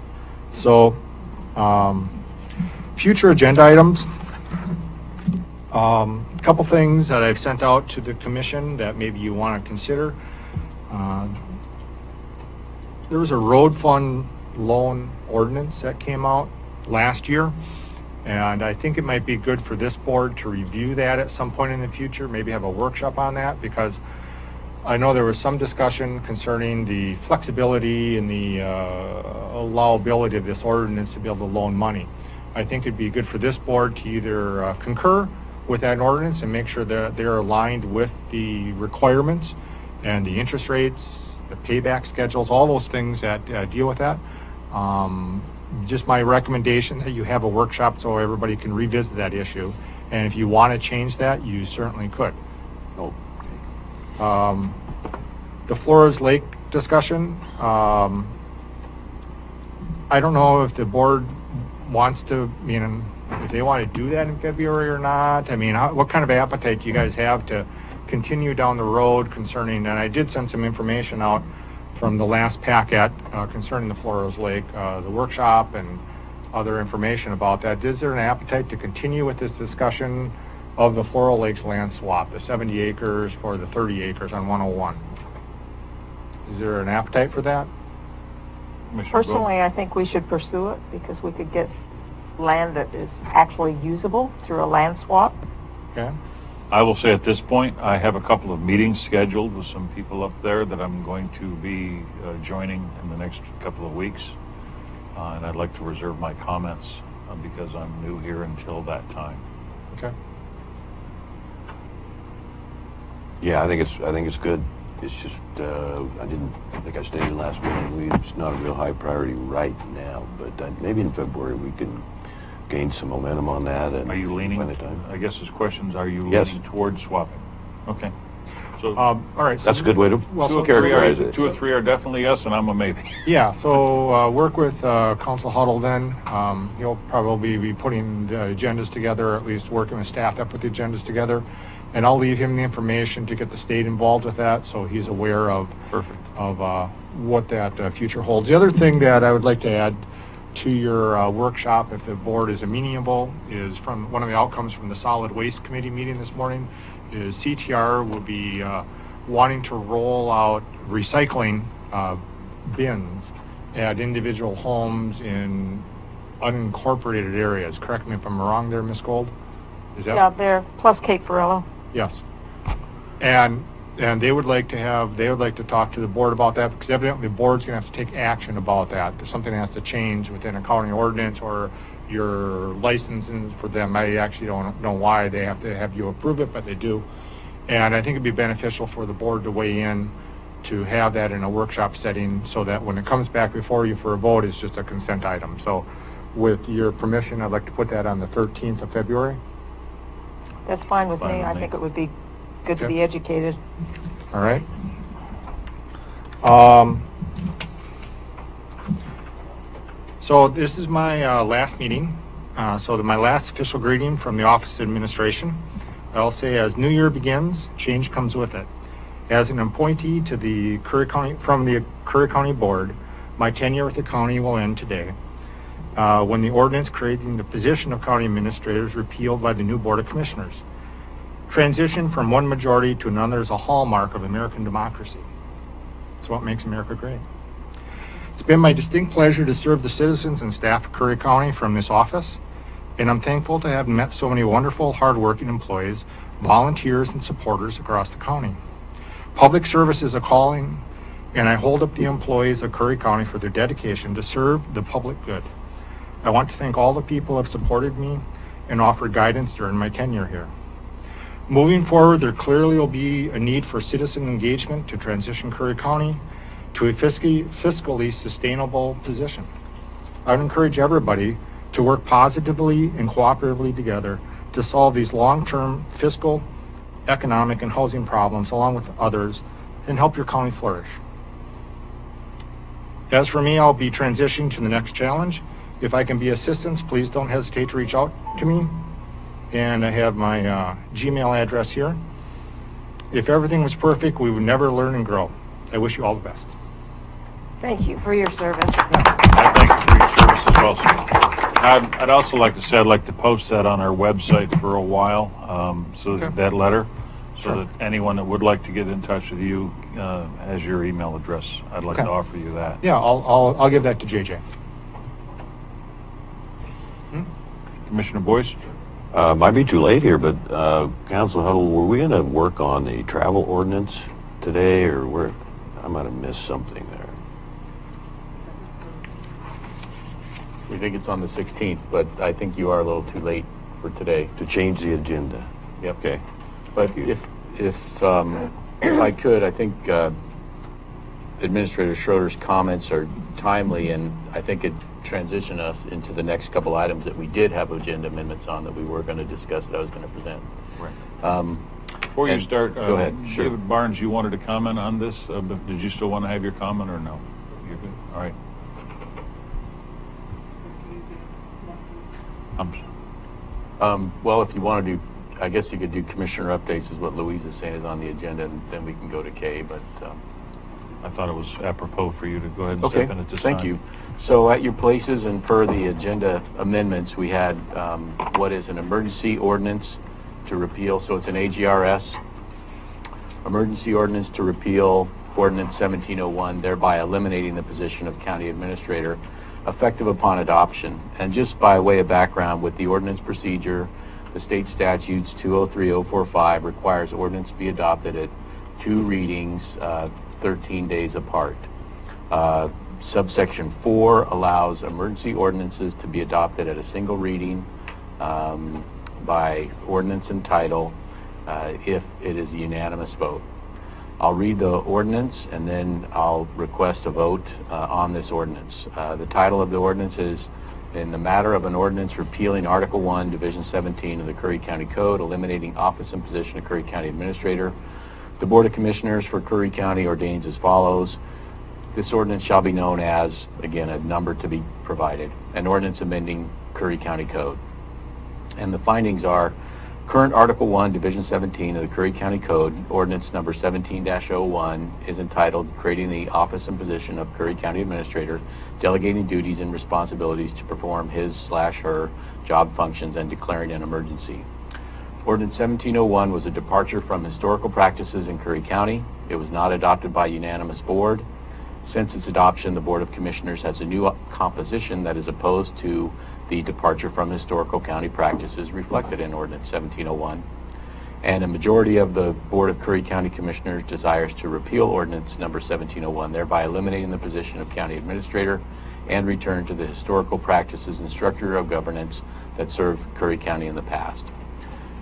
So future agenda items. A couple things that I've sent out to the commission that maybe you want to consider. There was a road fund loan ordinance that came out last year, and I think it might be good for this board to review that at some point in the future, maybe have a workshop on that, because I know there was some discussion concerning the flexibility and the allowability of this ordinance to be able to loan money. I think it'd be good for this board to either concur with that ordinance and make sure that they're aligned with the requirements and the interest rates, the payback schedules, all those things that deal with that. Just my recommendation that you have a workshop so everybody can revisit that issue. And if you want to change that, you certainly could. The Flores Lake discussion, I don't know if the board wants to, if they want to do that in February or not. What kind of appetite do you guys have to continue down the road concerning, and I did send some information out from the last packet concerning the Flores Lake, the workshop and other information about that. Is there an appetite to continue with this discussion of the Floral Lakes land swap, the 70 acres for the 30 acres on 101? Is there an appetite for that? Personally, I think we should pursue it because we could get land that is actually usable through a land swap. Okay. I will say at this point, I have a couple of meetings scheduled with some people up there that I'm going to be joining in the next couple of weeks. And I'd like to reserve my comments because I'm new here until that time. Okay. Yeah, I think it's good. It's just I think I stated last meeting, it's not a real high priority right now, but maybe in February we can gain some momentum on that. And are you leaning? by the time. I guess his questions: are you Yes. leaning towards swapping? Okay. So All right. so- That's a good way to Well, so characterize it. 2 or 3 are definitely yes, and I'm a maybe. Yeah, so work with Council Huddle then. He'll probably be putting the agendas together, or at least working with staff that put the agendas together. And I'll leave him the information to get the state involved with that, so he's aware of Perfect. of what that future holds. The other thing that I would like to add to your workshop, if the board is amenable, is from one of the outcomes from the Solid Waste Committee meeting this morning, is CTR will be wanting to roll out recycling bins at individual homes in unincorporated areas. Correct me if I'm wrong there, Ms. Gold? Is that? Yeah, there, plus Cape Ferrello. Yes. And they would like to talk to the board about that, because evidently the board's going to have to take action about that. There's something that has to change within a county ordinance or your licenses for them. I actually don't know why they have to have you approve it, but they do. And I think it'd be beneficial for the board to weigh in to have that in a workshop setting, so that when it comes back before you for a vote, it's just a consent item. So with your permission, I'd like to put that on the 13th of February. That's fine with me. Fine with I me. think it would be good to Okay. be educated. All right. So this is my last meeting. My last official greeting from the Office of Administration. I'll say, as New Year begins, change comes with it. As an appointee to the Curry County Board, my tenure with the county will end today, when the ordinance creating the position of county administrator is repealed by the new Board of Commissioners. Transition from one majority to another is a hallmark of American democracy. It's what makes America great. It's been my distinct pleasure to serve the citizens and staff of Curry County from this office, and I'm thankful to have met so many wonderful, hardworking employees, volunteers, and supporters across the county. Public service is a calling, and I hold up the employees of Curry County for their dedication to serve the public good. I want to thank all the people who have supported me and offered guidance during my tenure here. Moving forward, there clearly will be a need for citizen engagement to transition Curry County to a fiscally sustainable position. I would encourage everybody to work positively and cooperatively together to solve these long-term fiscal, economic, and housing problems, along with others, and help your county flourish. As for me, I'll be transitioning to the next challenge. If I can be assistance, please don't hesitate to reach out to me. And I have my Gmail address here. If everything was perfect, we would never learn and grow. I wish you all the best. Thank you for your service. I thank you for your services also. I'd also like to say I'd like to post that on our website for a while, that letter, so that anyone that would like to get in touch with you has your email address. I'd like to offer you that. Yeah, I'll give that to JJ. Commissioner Boyce? Might be too late here, but Council Huddle, were we going to work on the travel ordinance today, or where? I might have missed something there. We think it's on the 16th, but I think you are a little too late for today. To change the agenda. Yep. Okay. But if I could, I think Administrator Schroeder's comments are timely, and I think it transition us into the next couple items that we did have agenda amendments on that we were going to discuss, that I was going to present. Right. Before you start, go ahead. Sure. David Barnes, you wanted to comment on this? Did you still want to have your comment, or no? You're good? All right. Well, if you want to do, I guess you could do commissioner updates is what Louise is saying is on the agenda, and then we can go to K, but... I thought it was apropos for you to go ahead and Okay, step in at this time. thank you. So at your places and per the agenda amendments, we had what is an emergency ordinance to repeal, so it's an AGRS. Emergency ordinance to repeal ordinance 1701, thereby eliminating the position of county administrator, effective upon adoption. And just by way of background, with the ordinance procedure, the state statutes 203045 requires ordinance be adopted at 2 readings, 13 days apart. Subsection 4 allows emergency ordinances to be adopted at a single reading by ordinance and title if it is a unanimous vote. I'll read the ordinance and then I'll request a vote on this ordinance. The title of the ordinance is in the matter of an ordinance repealing Article 1, Division 17 of the Curry County Code, eliminating office and position of Curry County Administrator, The Board of Commissioners for Curry County ordains as follows. This ordinance shall be known as, again, a number to be provided, an ordinance amending Curry County Code. And the findings are, current Article 1, Division 17 of the Curry County Code, ordinance number 17-01, is entitled Creating the Office and Position of Curry County Administrator, delegating duties and responsibilities to perform his/her job functions and declaring an emergency. Ordinance 1701 was a departure from historical practices in Curry County. It was not adopted by unanimous board. Since its adoption, the Board of Commissioners has a new composition that is opposed to the departure from historical county practices reflected in Ordinance 1701. And a majority of the Board of Curry County Commissioners desires to repeal Ordinance number 1701, thereby eliminating the position of County Administrator and return to the historical practices and structure of governance that served Curry County in the past.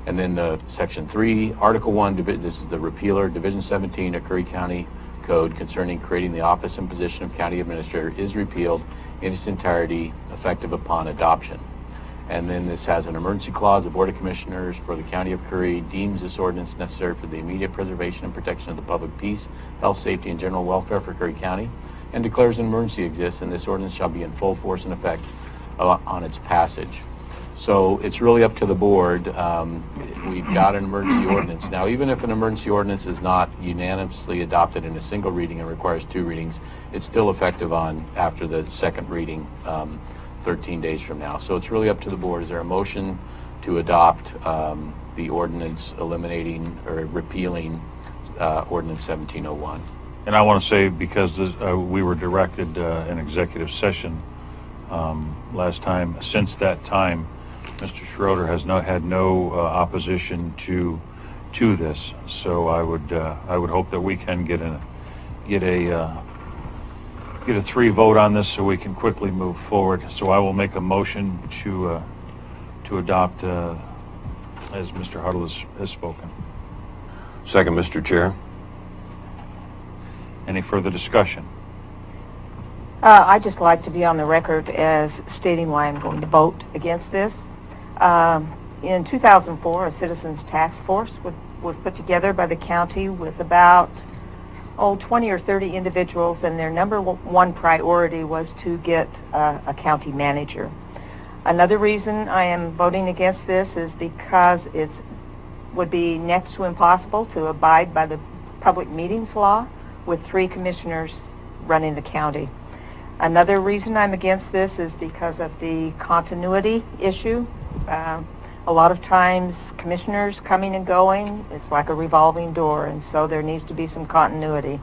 And then the Section 3, Article 1, this is the repealer, Division 17 of Curry County Code concerning creating the office and position of County Administrator is repealed in its entirety effective upon adoption. And then this has an emergency clause. The Board of Commissioners for the County of Curry deems this ordinance necessary for the immediate preservation and protection of the public peace, health, safety, and general welfare for Curry County, and declares an emergency exists, and this ordinance shall be in full force and effect on its passage. So it's really up to the board. We've got an emergency ordinance. Now, even if an emergency ordinance is not unanimously adopted in a single reading and requires 2 readings, it's still effective on after the second reading 13 days from now. So it's really up to the board. Is there a motion to adopt the ordinance eliminating or repealing Ordinance 1701? And I want to say, because we were directed an executive session last time, since that time, Mr. Schroeder has had no opposition to this. So I would hope that we can get a 3 vote on this so we can quickly move forward. So I will make a motion to adopt as Mr. Huddle has spoken. Second, Mr. Chair. Any further discussion? I'd just like to be on the record as stating why I'm going to vote against this. In 2004, a citizens task force was put together by the county with about 20 or 30 individuals, and their number one priority was to get a county manager. Another reason I am voting against this is because it would be next to impossible to abide by the public meetings law with 3 commissioners running the county. Another reason I'm against this is because of the continuity issue. A lot of times commissioners coming and going, it's like a revolving door, and so there needs to be some continuity.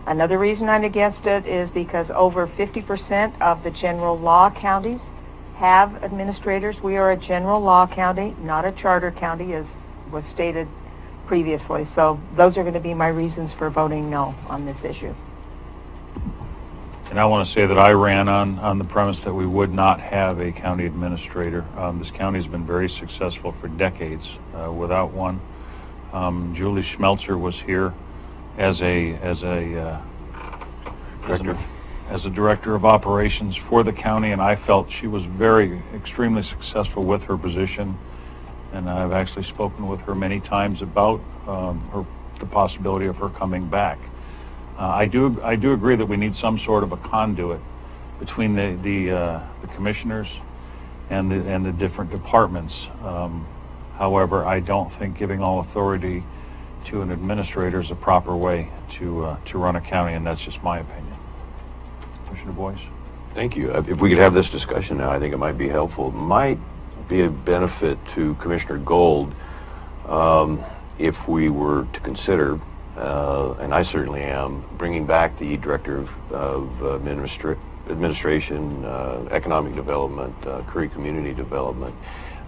Another reason I'm against it is because over 50% of the general law counties have administrators. We are a general law county, not a charter county, as was stated previously. So those are going to be my reasons for voting no on this issue. And I want to say that I ran on the premise that we would not have a county administrator. This county has been very successful for decades without one. Julie Schmelzer was here as a director of operations for the county, and I felt she was extremely successful with her position. And I've actually spoken with her many times about the possibility of her coming back. I do agree that we need some sort of a conduit between the commissioners and the different departments. However, I don't think giving all authority to an administrator is a proper way to run a county, and that's just my opinion. Commissioner Boyce? Thank you. If we could have this discussion now, I think it might be helpful. It might be a benefit to Commissioner Gold if we were to consider, and I certainly am, bringing back the Director of Administration, Economic Development, Curry Community Development.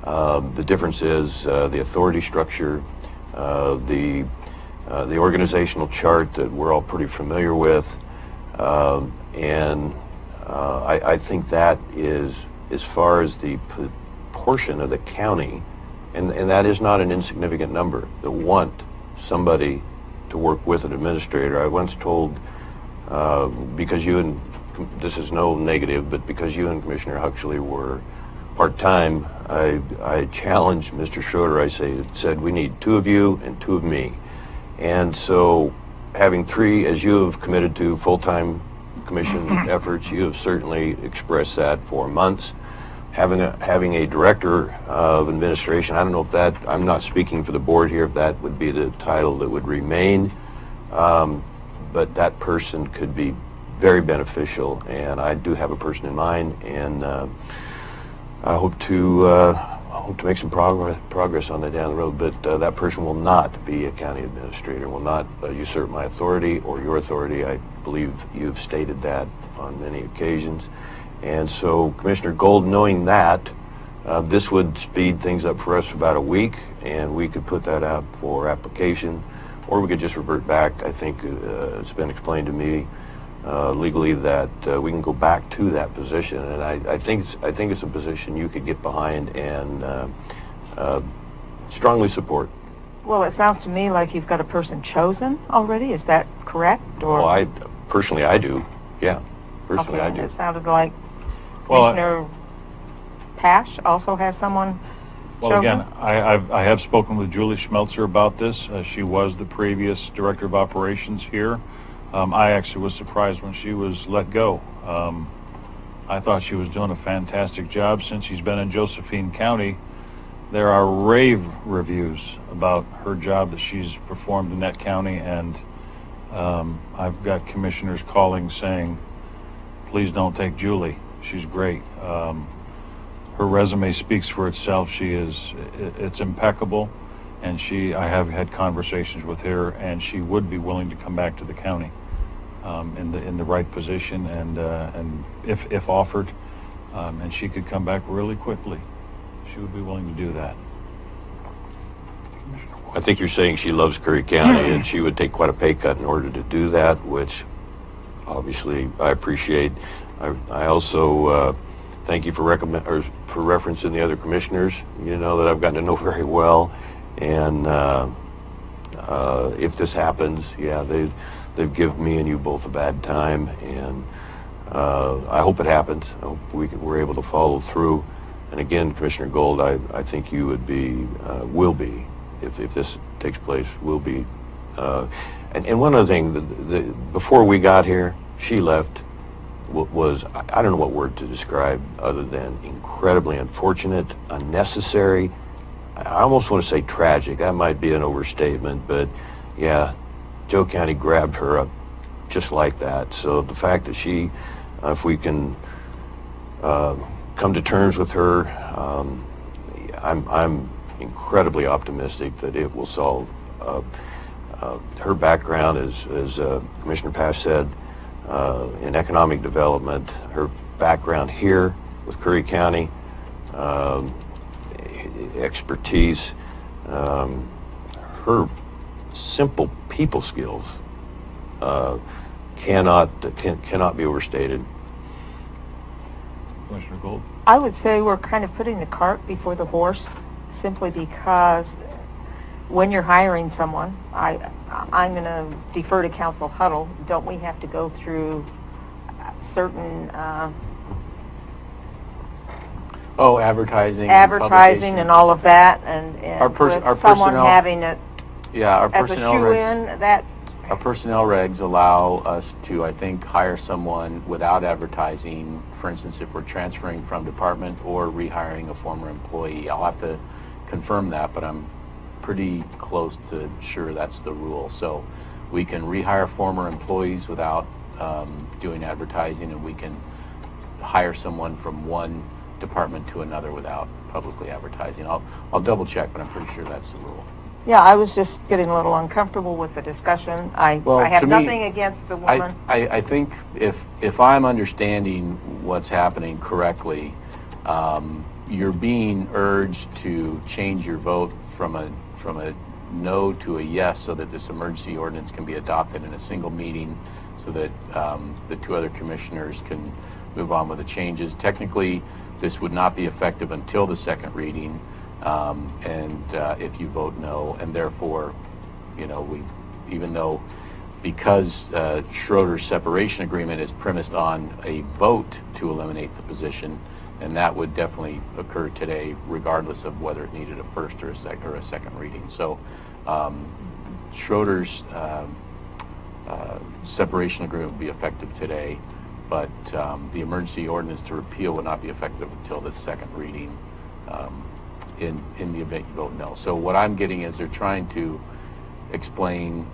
The difference is the authority structure, the organizational chart that we're all pretty familiar with, and I think that is, as far as the portion of the county, and that is not an insignificant number, that want somebody to work with an administrator. I once told, because you and, this is no negative, but because you and Commissioner Huxley were part-time, I challenged Mr. Schroeder. I said, we need 2 of you and 2 of me. And so having three, as you have committed to full-time commission efforts, you have certainly expressed that for months. Having a director of administration, I don't know if that, I'm not speaking for the board here, if that would be the title that would remain, but that person could be very beneficial, and I do have a person in mind, and I hope to make some progress on that down the road, but that person will not be a county administrator, will not usurp my authority or your authority. I believe you've stated that on many occasions. And so, Commissioner Gold, knowing that, this would speed things up for us for about a week, and we could put that out for application, or we could just revert back. I think it's been explained to me legally that we can go back to that position, and I think it's a position you could get behind and strongly support. Well, it sounds to me like you've got a person chosen already. Is that correct? Or Well, personally I do. Yeah, personally okay, I do. It sounded like Well, Commissioner Pash also has someone Well, chosen? again, I have spoken with Julie Schmelzer about this. She was the previous Director of Operations here. I actually was surprised when she was let go. I thought she was doing a fantastic job. Since she's been in Josephine County, there are rave reviews about her job that she's performed in that county, and I've got commissioners calling saying, please don't take Julie. She's great. Her resume speaks for itself. It's impeccable, and I have had conversations with her, and she would be willing to come back to the county in the right position, and if offered, and she could come back really quickly. She would be willing to do that. I think you're saying she loves Curry County and she would take quite a pay cut in order to do that, which obviously I appreciate. I also thank you for referencing the other commissioners, that I've gotten to know very well. And if this happens, yeah, they've given me and you both a bad time, and I hope it happens. I hope we're able to follow through. And again, Commissioner Gold, I think you will be, if this takes place, will be. And one other thing, before we got here, she left, was, I don't know what word to describe other than incredibly unfortunate, unnecessary. I almost want to say tragic. That might be an overstatement, but yeah, Joe County grabbed her up just like that. So the fact that she, if we can come to terms with her, I'm incredibly optimistic that it will solve. Her background, as Commissioner Pash said, in economic development, her background here with Curry County, expertise, her simple people skills cannot be overstated. Commissioner Gold? I would say we're kind of putting the cart before the horse, simply because when you're hiring someone, I'm going to defer to Council Huddle. Don't we have to go through certain advertising and all of that, and Our with personnel- someone having it Yeah, our as a personnel shoe-in, that Our personnel regs allow us to, I think, hire someone without advertising. For instance, if we're transferring from department or rehiring a former employee. I'll have to confirm that, but I'm pretty close to sure that's the rule. So we can rehire former employees without doing advertising, and we can hire someone from one department to another without publicly advertising. I'll double check, but I'm pretty sure that's the rule. yeah, I was just getting a little uncomfortable with the discussion. I have to me, nothing against the woman. I think if I'm understanding what's happening correctly, you're being urged to change your vote from a no to a yes, so that this emergency ordinance can be adopted in a single meeting, so that the two other commissioners can move on with the changes. Technically, this would not be effective until the second reading, and if you vote no, and therefore, because Schroeder's separation agreement is premised on a vote to eliminate the position, and that would definitely occur today, regardless of whether it needed a first or a second reading. So Schroeder's separation agreement will be effective today, but the emergency ordinance to repeal will not be effective until the second reading in the event you vote no. So what I'm getting is they're trying to explain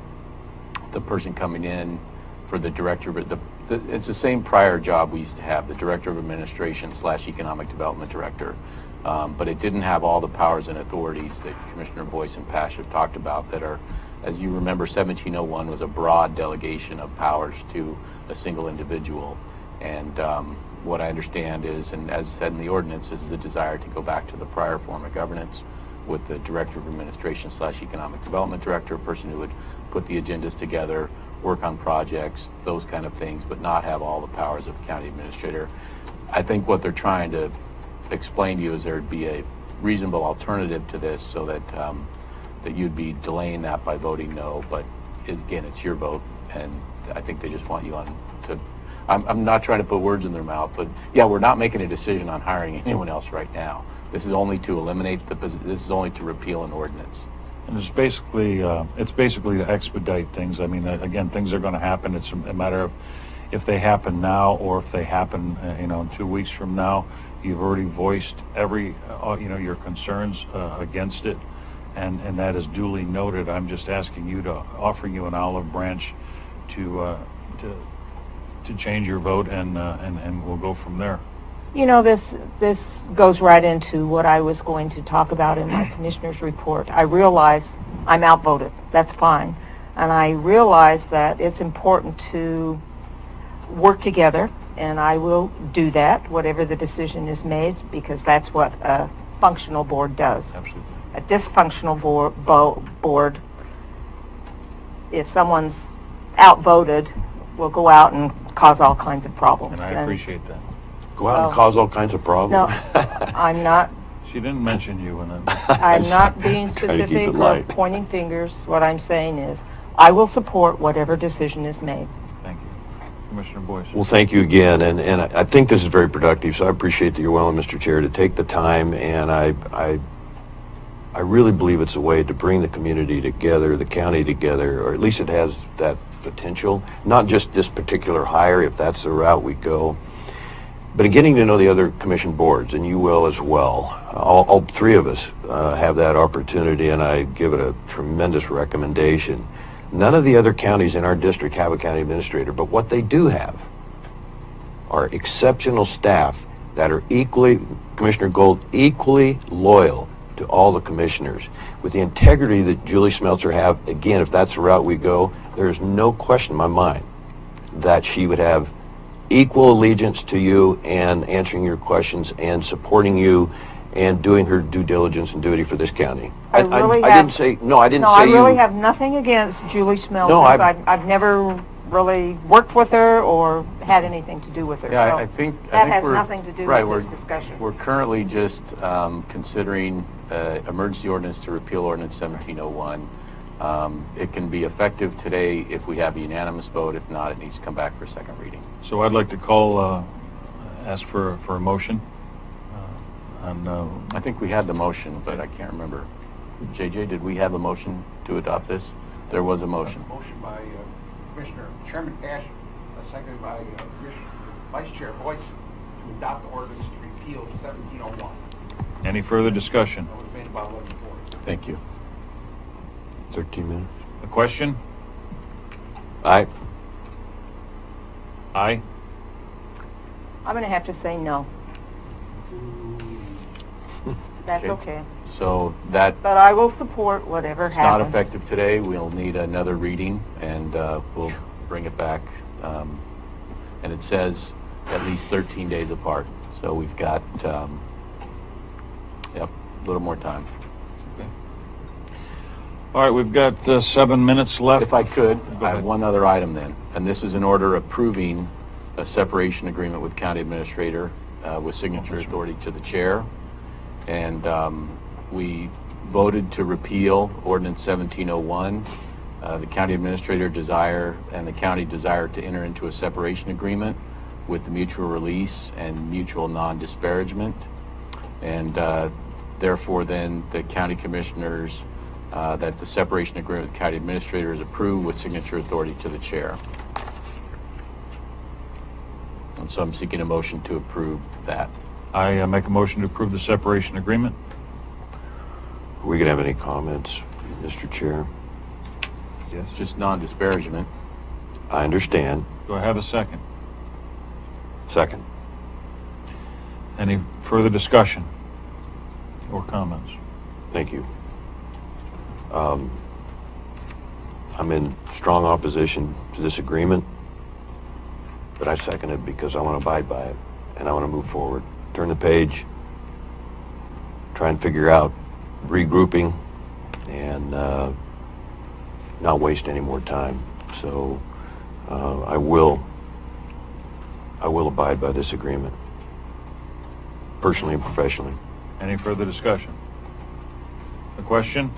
the person coming in for the director of it's the same prior job we used to have, the director of administration / economic development director, but it didn't have all the powers and authorities that Commissioner Boyce and Pash have talked about that are, as you remember, 1701 was a broad delegation of powers to a single individual. And what I understand is, and as said in the ordinance, is the desire to go back to the prior form of governance with the director of administration / economic development director, a person who would put the agendas together, work on projects, those kind of things, but not have all the powers of a county administrator. I think what they're trying to explain to you is there'd be a reasonable alternative to this, so that that you'd be delaying that by voting no. But again, it's your vote, and I think they just want you on to. I'm not trying to put words in their mouth, but yeah, we're not making a decision on hiring anyone else right now. This is only to eliminate this is only to repeal an ordinance. And it's basically to expedite things. I mean, again, things are going to happen. It's a matter of if they happen now or if they happen, in 2 weeks from now. You've already voiced every, your concerns against it, and that is duly noted. I'm just asking you to offer you an olive branch to change your vote, and we'll go from there. This goes right into what I was going to talk about in my commissioner's report. I realize I'm outvoted. That's fine. And I realize that it's important to work together, and I will do that, whatever the decision is made, because that's what a functional board does. Absolutely. A dysfunctional board, if someone's outvoted, will go out and cause all kinds of problems. And I appreciate that. Go out and cause all kinds of problems? No, I'm not. She didn't mention you in it. I'm not being specific or pointing fingers. What I'm saying is, I will support whatever decision is made. Thank you. Commissioner Boyce. Well, thank you again, and I think this is very productive, so I appreciate that you're willing, Mr. Chair, to take the time, and I really believe it's a way to bring the community together, the county together, or at least it has that potential, not just this particular hire, if that's the route we go, but in getting to know the other commission boards, and you will as well. All three of us have that opportunity, and I give it a tremendous recommendation. None of the other counties in our district have a county administrator, but what they do have are exceptional staff that are equally, Commissioner Gold, equally loyal to all the commissioners. With the integrity that Julie Smeltzer have, again, if that's the route we go, there is no question in my mind that she would have equal allegiance to you and answering your questions and supporting you and doing her due diligence and duty for this county. I didn't say I really have nothing against Julie Smeltzer. No, I've never really worked with her or had anything to do with her. Yeah, so I think that has we're, nothing to do right, with this discussion. We're currently just considering emergency ordinance to repeal ordinance 1701. It can be effective today if we have a unanimous vote. If not, it needs to come back for a second reading. So I'd like to ask for a motion. I think we had the motion, but I can't remember. JJ, did we have a motion to adopt this? There was a motion. Motion by Commissioner Chairman Pash, seconded by Vice Chair Boyce, to adopt the ordinance to repeal 1701. Any further discussion? That was made about 11:40. Thank you. 13 minutes. A question? Aye. Aye. I'm going to have to say no. That's okay. So that But I will support whatever it's happens. not effective today. We'll need another reading, and we'll bring it back. And it says at least 13 days apart. So we've got, a little more time. All right, we've got 7 minutes left. If I could, Go I ahead. have one other item then, and this is in order approving a separation agreement with county administrator with signature authority to the chair. And we voted to repeal ordinance 1701. The county administrator and the county desire to enter into a separation agreement with the mutual release and mutual non-disparagement. And therefore then the county commissioners that the separation agreement with the county administrator is approved with signature authority to the chair. And so I'm seeking a motion to approve that. I make a motion to approve the separation agreement. Are we going to have any comments, Mr. Chair? Yes. Just non-disparagement. I understand. Do I have a second? Second. Any further discussion or comments? Thank you. I'm in strong opposition to this agreement, but I second it because I want to abide by it, and I want to move forward. Turn the page, try and figure out regrouping, and not waste any more time. So I will abide by this agreement, personally and professionally. Any further discussion? A question?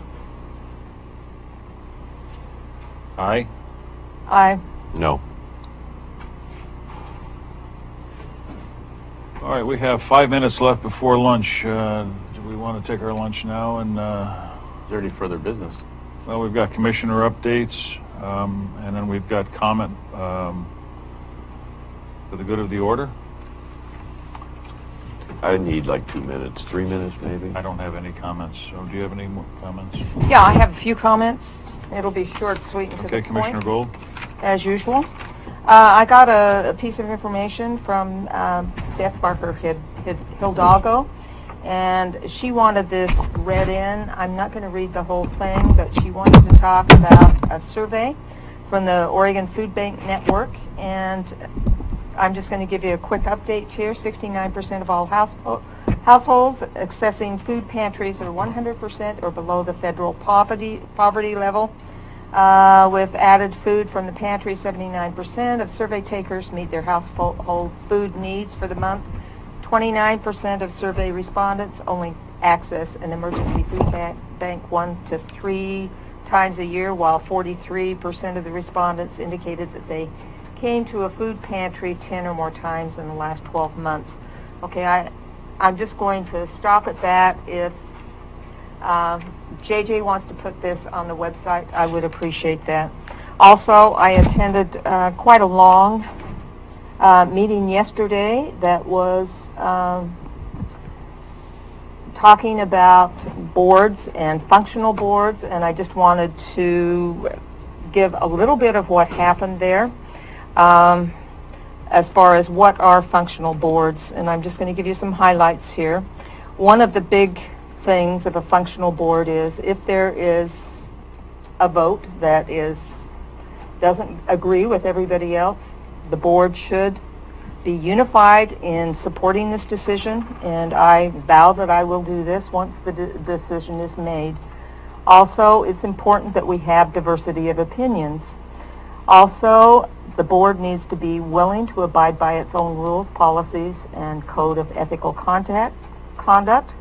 Aye? Aye. No. All right, we have 5 minutes left before lunch. Do we want to take our lunch now? And Is there any further business? well, we've got commissioner updates, and then we've got comment for the good of the order. I need like 2 minutes, 3 minutes maybe. I don't have any comments. So do you have any more comments? Yeah, I have a few comments. It'll be short, sweet, and to Okay, the point. Commissioner Gold. As usual. I got a piece of information from Beth Barker Hidalgo, and she wanted this read in. I'm not going to read the whole thing, but she wanted to talk about a survey from the Oregon Food Bank Network, and I'm just going to give you a quick update here. 69% of all households accessing food pantries are 100% or below the federal poverty level. With added food from the pantry, 79% of survey takers meet their household food needs for the month. 29% of survey respondents only access an emergency food bank 1 to 3 times a year, while 43% of the respondents indicated that they came to a food pantry 10 or more times in the last 12 months. Okay, I'm just going to stop at that. If JJ wants to put this on the website, I would appreciate that. Also, I attended quite a long meeting yesterday that was talking about boards and functional boards, and I just wanted to give a little bit of what happened there as far as what are functional boards, and I'm just going to give you some highlights here. One of the big things of a functional board is if there is a vote that doesn't agree with everybody else, the board should be unified in supporting this decision, and I vow that I will do this once the decision is made. Also, it's important that we have diversity of opinions. Also, the board needs to be willing to abide by its own rules, policies, and code of ethical conduct.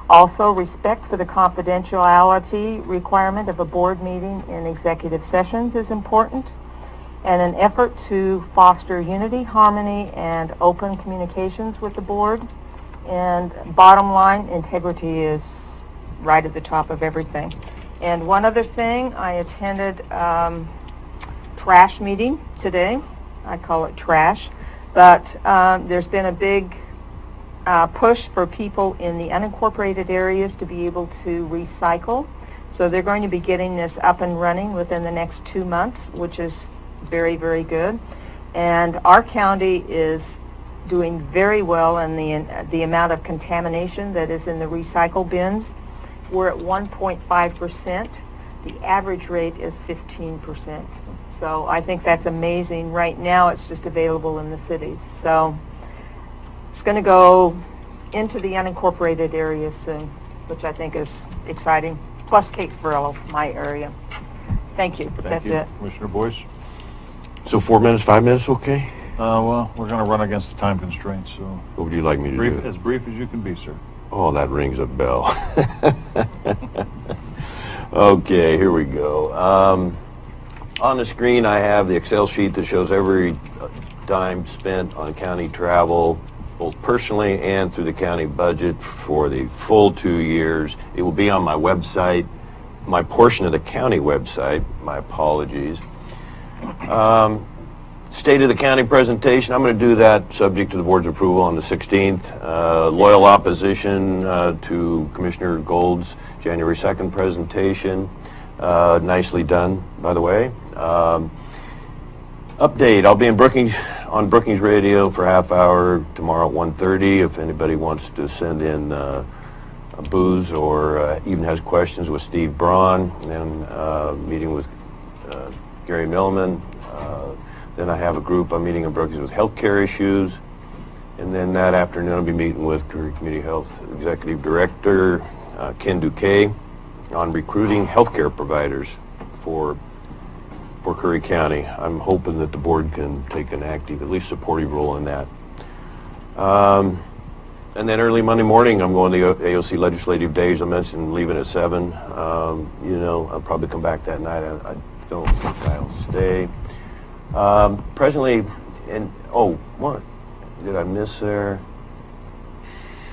Also, respect for the confidentiality requirement of a board meeting in executive sessions is important, and an effort to foster unity, harmony, and open communications with the board. And bottom line, integrity is right at the top of everything. And one other thing, I attended trash meeting today. I call it trash, but there's been a big push for people in the unincorporated areas to be able to recycle. So they're going to be getting this up and running within the next 2 months, which is very, very good. And our county is doing very well in the amount of contamination that is in the recycle bins. We're at 1.5%. The average rate is 15%. So I think that's amazing. Right now it's just available in the cities. So it's going to go into the unincorporated areas soon, which I think is exciting. Plus Cape Farrell, my area. Thank you. That's it. Commissioner Boyce? So 4 minutes, 5 minutes, okay? Well, we're going to run against the time constraints, so What would you like me to do? as brief as you can be, sir. Oh, that rings a bell. Okay, here we go. On the screen, I have the Excel sheet that shows every dime spent on county travel, both personally and through the county budget for the full 2 years. It will be on my website my portion of the county website. My apologies. State of the county presentation, I'm going to do that subject to the board's approval on the 16th. Loyal opposition to Commissioner Gold's January 2nd presentation. Nicely done, by the way. Update, I'll be in on Brookings Radio for a half hour tomorrow at 1:30 if anybody wants to send in a booze or even has questions with Steve Braun, and meeting with Gary Millman. Then I have a group I'm meeting in Brookings with healthcare issues. And then that afternoon I'll be meeting with Community Health Executive Director Ken Duque on recruiting healthcare providers for Curry County. I'm hoping that the board can take an active, at least supportive role in that. And then early Monday morning, I'm going to the AOC Legislative Days. I mentioned leaving at 7. You know, I'll probably come back that night. I don't think I'll stay. Presently, what did I miss there?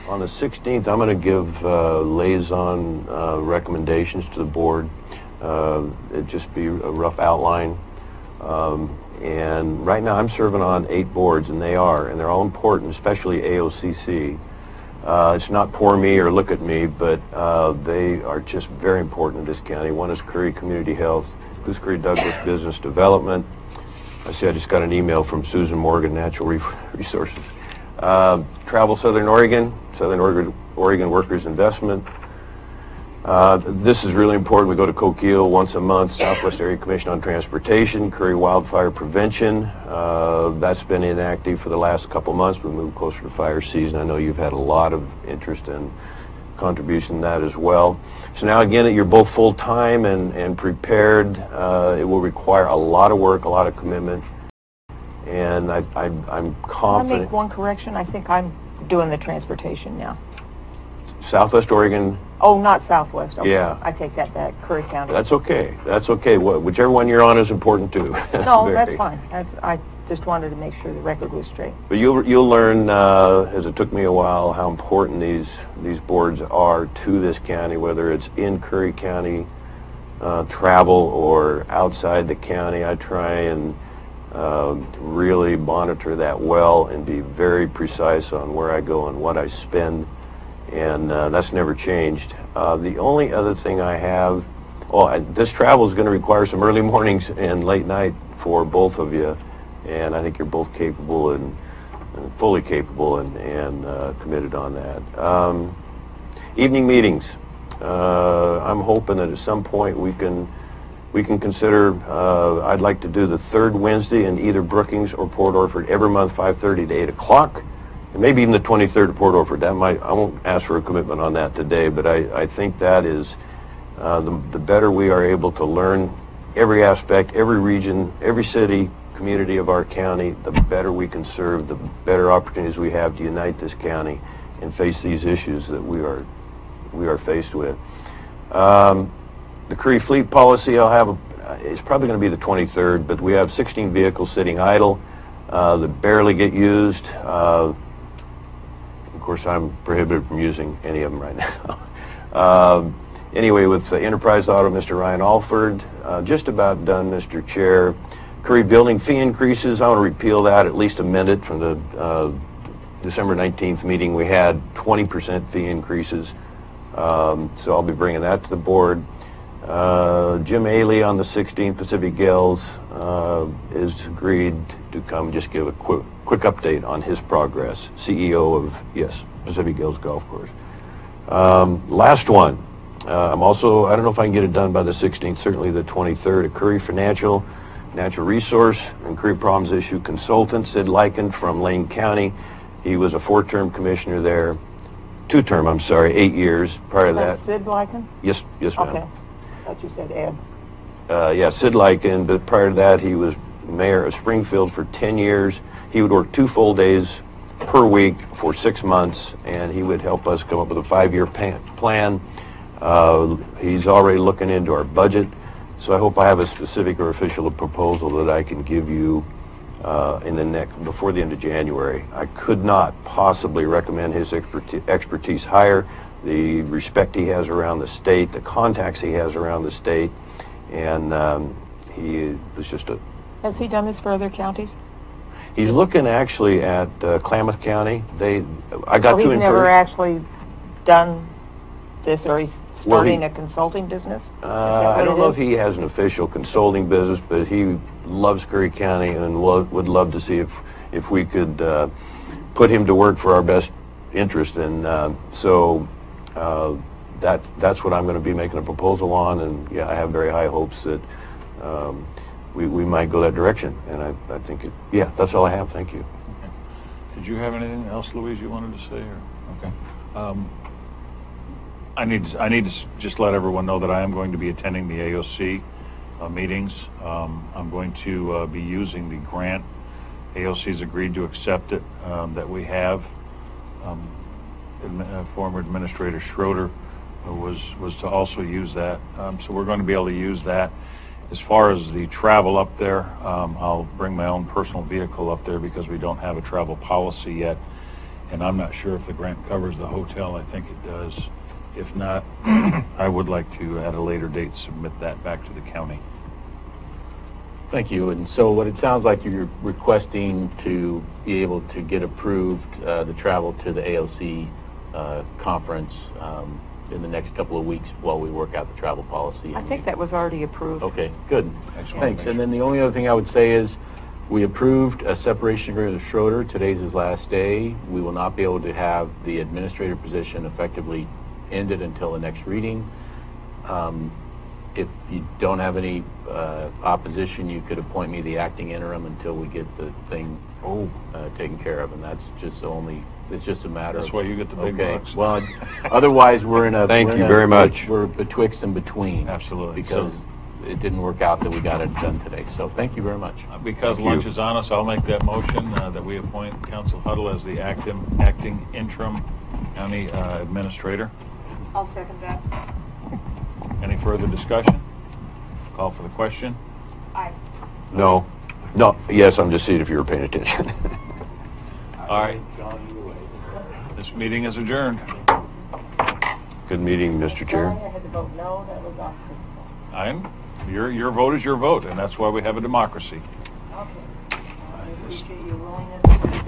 On the 16th, I'm going to give liaison recommendations to the board. It'd just be a rough outline. And right now I'm serving on 8 boards, and they're all important, especially AOCC. It's not poor me or look at me, but they are just very important in this county. One is Curry Community Health, Goose Curry Douglas Business Development. I see I just got an email from Susan Morgan, Natural Resources. Travel Southern Oregon Workers Investment. This is really important. We go to Coquille once a month. Southwest Area Commission on Transportation, Curry Wildfire Prevention. That's been inactive for the last couple months. We moved closer to fire season. I know you've had a lot of interest and contribution in that as well. So now again that you're both full-time and prepared, it will require a lot of work, a lot of commitment. And I'm confident. Can I make one correction? I think I'm doing the transportation now. Southwest Oregon. Oh, not Southwest. Okay. Yeah. I take that back. Curry County. That's okay. That's okay. Whichever one you're on is important too. No, that's fine. I just wanted to make sure the record was straight. But you'll learn, as it took me a while, how important these boards are to this county, whether it's in Curry County travel or outside the county. I try and really monitor that well and be very precise on where I go and what I spend. And that's never changed. The only other thing I have, this travel is going to require some early mornings and late night for both of you, and I think you're both capable and fully capable and committed on that. Evening meetings. I'm hoping that at some point we can consider. I'd like to do the 3rd Wednesday in either Brookings or Port Orford every month, 5:30 to 8 o'clock. And maybe even the 23rd of Port Orford. I won't ask for a commitment on that today, but I think that is the better we are able to learn every aspect, every region, every city, community of our county, the better we can serve, the better opportunities we have to unite this county and face these issues that we are faced with. The Curry Fleet Policy it's probably going to be the 23rd, but we have 16 vehicles sitting idle that barely get used. Of course, I'm prohibited from using any of them right now. Anyway, with Enterprise Auto, Mr. Ryan Alford, just about done, Mr. Chair. Curry building fee increases, I want to repeal that, at least amend it from the December 19th meeting. We had 20% fee increases, so I'll be bringing that to the board. Jim Ailey on the 16th, Pacific Gales, is agreed to come just give a quick update on his progress. CEO of, Pacific Gales Golf Course. Last one. I don't know if I can get it done by the 16th, certainly the 23rd, at Curry Financial, Natural Resource and Curry Problems Issue Consultant, Sid Lycan from Lane County. He was a 4-term commissioner there. 2-term, 8 years. Prior to that. Sid Lycan? Yes, ma'am. Okay. I thought you said Ed. Sid Lycan, but prior to that he was mayor of Springfield for 10 years. He would work 2 full days per week for 6 months, and he would help us come up with a 5-year plan. He's already looking into our budget, so I hope I have a specific or official proposal that I can give you before the end of January. I could not possibly recommend his expertise higher. the respect he has around the state, the contacts he has around the state, and he was just a... Has he done this for other counties? He's looking actually at Klamath County. I got So to he's never encourage... actually done this, or he's starting he- a consulting business? Is that I what don't it know is? if he has an official consulting business, but he loves Curry County and would love to see if we could put him to work for our best interest. And so that's what I'm going to be making a proposal on. And yeah, I have very high hopes that we might go that direction. And I think, yeah, that's all I have. Thank you. Okay. Did you have anything else, Louise, you wanted to say? Or? Okay. I need to just let everyone know that I am going to be attending the AOC meetings. I'm going to be using the grant. AOC's agreed to accept it that we have. Former Administrator Schroeder was to also use that. So we're going to be able to use that. As far as the travel up there, I'll bring my own personal vehicle up there because we don't have a travel policy yet. And I'm not sure if the grant covers the hotel. I think it does. If not, I would like to, at a later date, submit that back to the county. Thank you. And so what it sounds like you're requesting to be able to get approved the travel to the AOC conference in the next couple of weeks while we work out the travel policy. I think that was already approved. Okay, good. Excellent. Thanks. And then the only other thing I would say is we approved a separation agreement with Schroeder. Today's his last day. We will not be able to have the administrator position effectively ended until the next reading. If you don't have any opposition, you could appoint me the acting interim until we get the thing taken care of, and that's just it's just a matter That's of... why you get the big bucks. Well, otherwise we're in a... Thank you very much. We're betwixt and between. Absolutely. Because it didn't work out that we got it done today. So thank you very much. Because Thank lunch you. is on us, I'll make that motion that we appoint Council Huddle as the acting interim county administrator. I'll second that. Any further discussion? Call for the question. Aye. No. Yes, I'm just seeing if you were paying attention. All right. This meeting is adjourned. Good meeting, Mr. Chair. Sorry, I had to vote no. That was off principle. Your vote is your vote, and that's why we have a democracy. Okay. I appreciate your willingness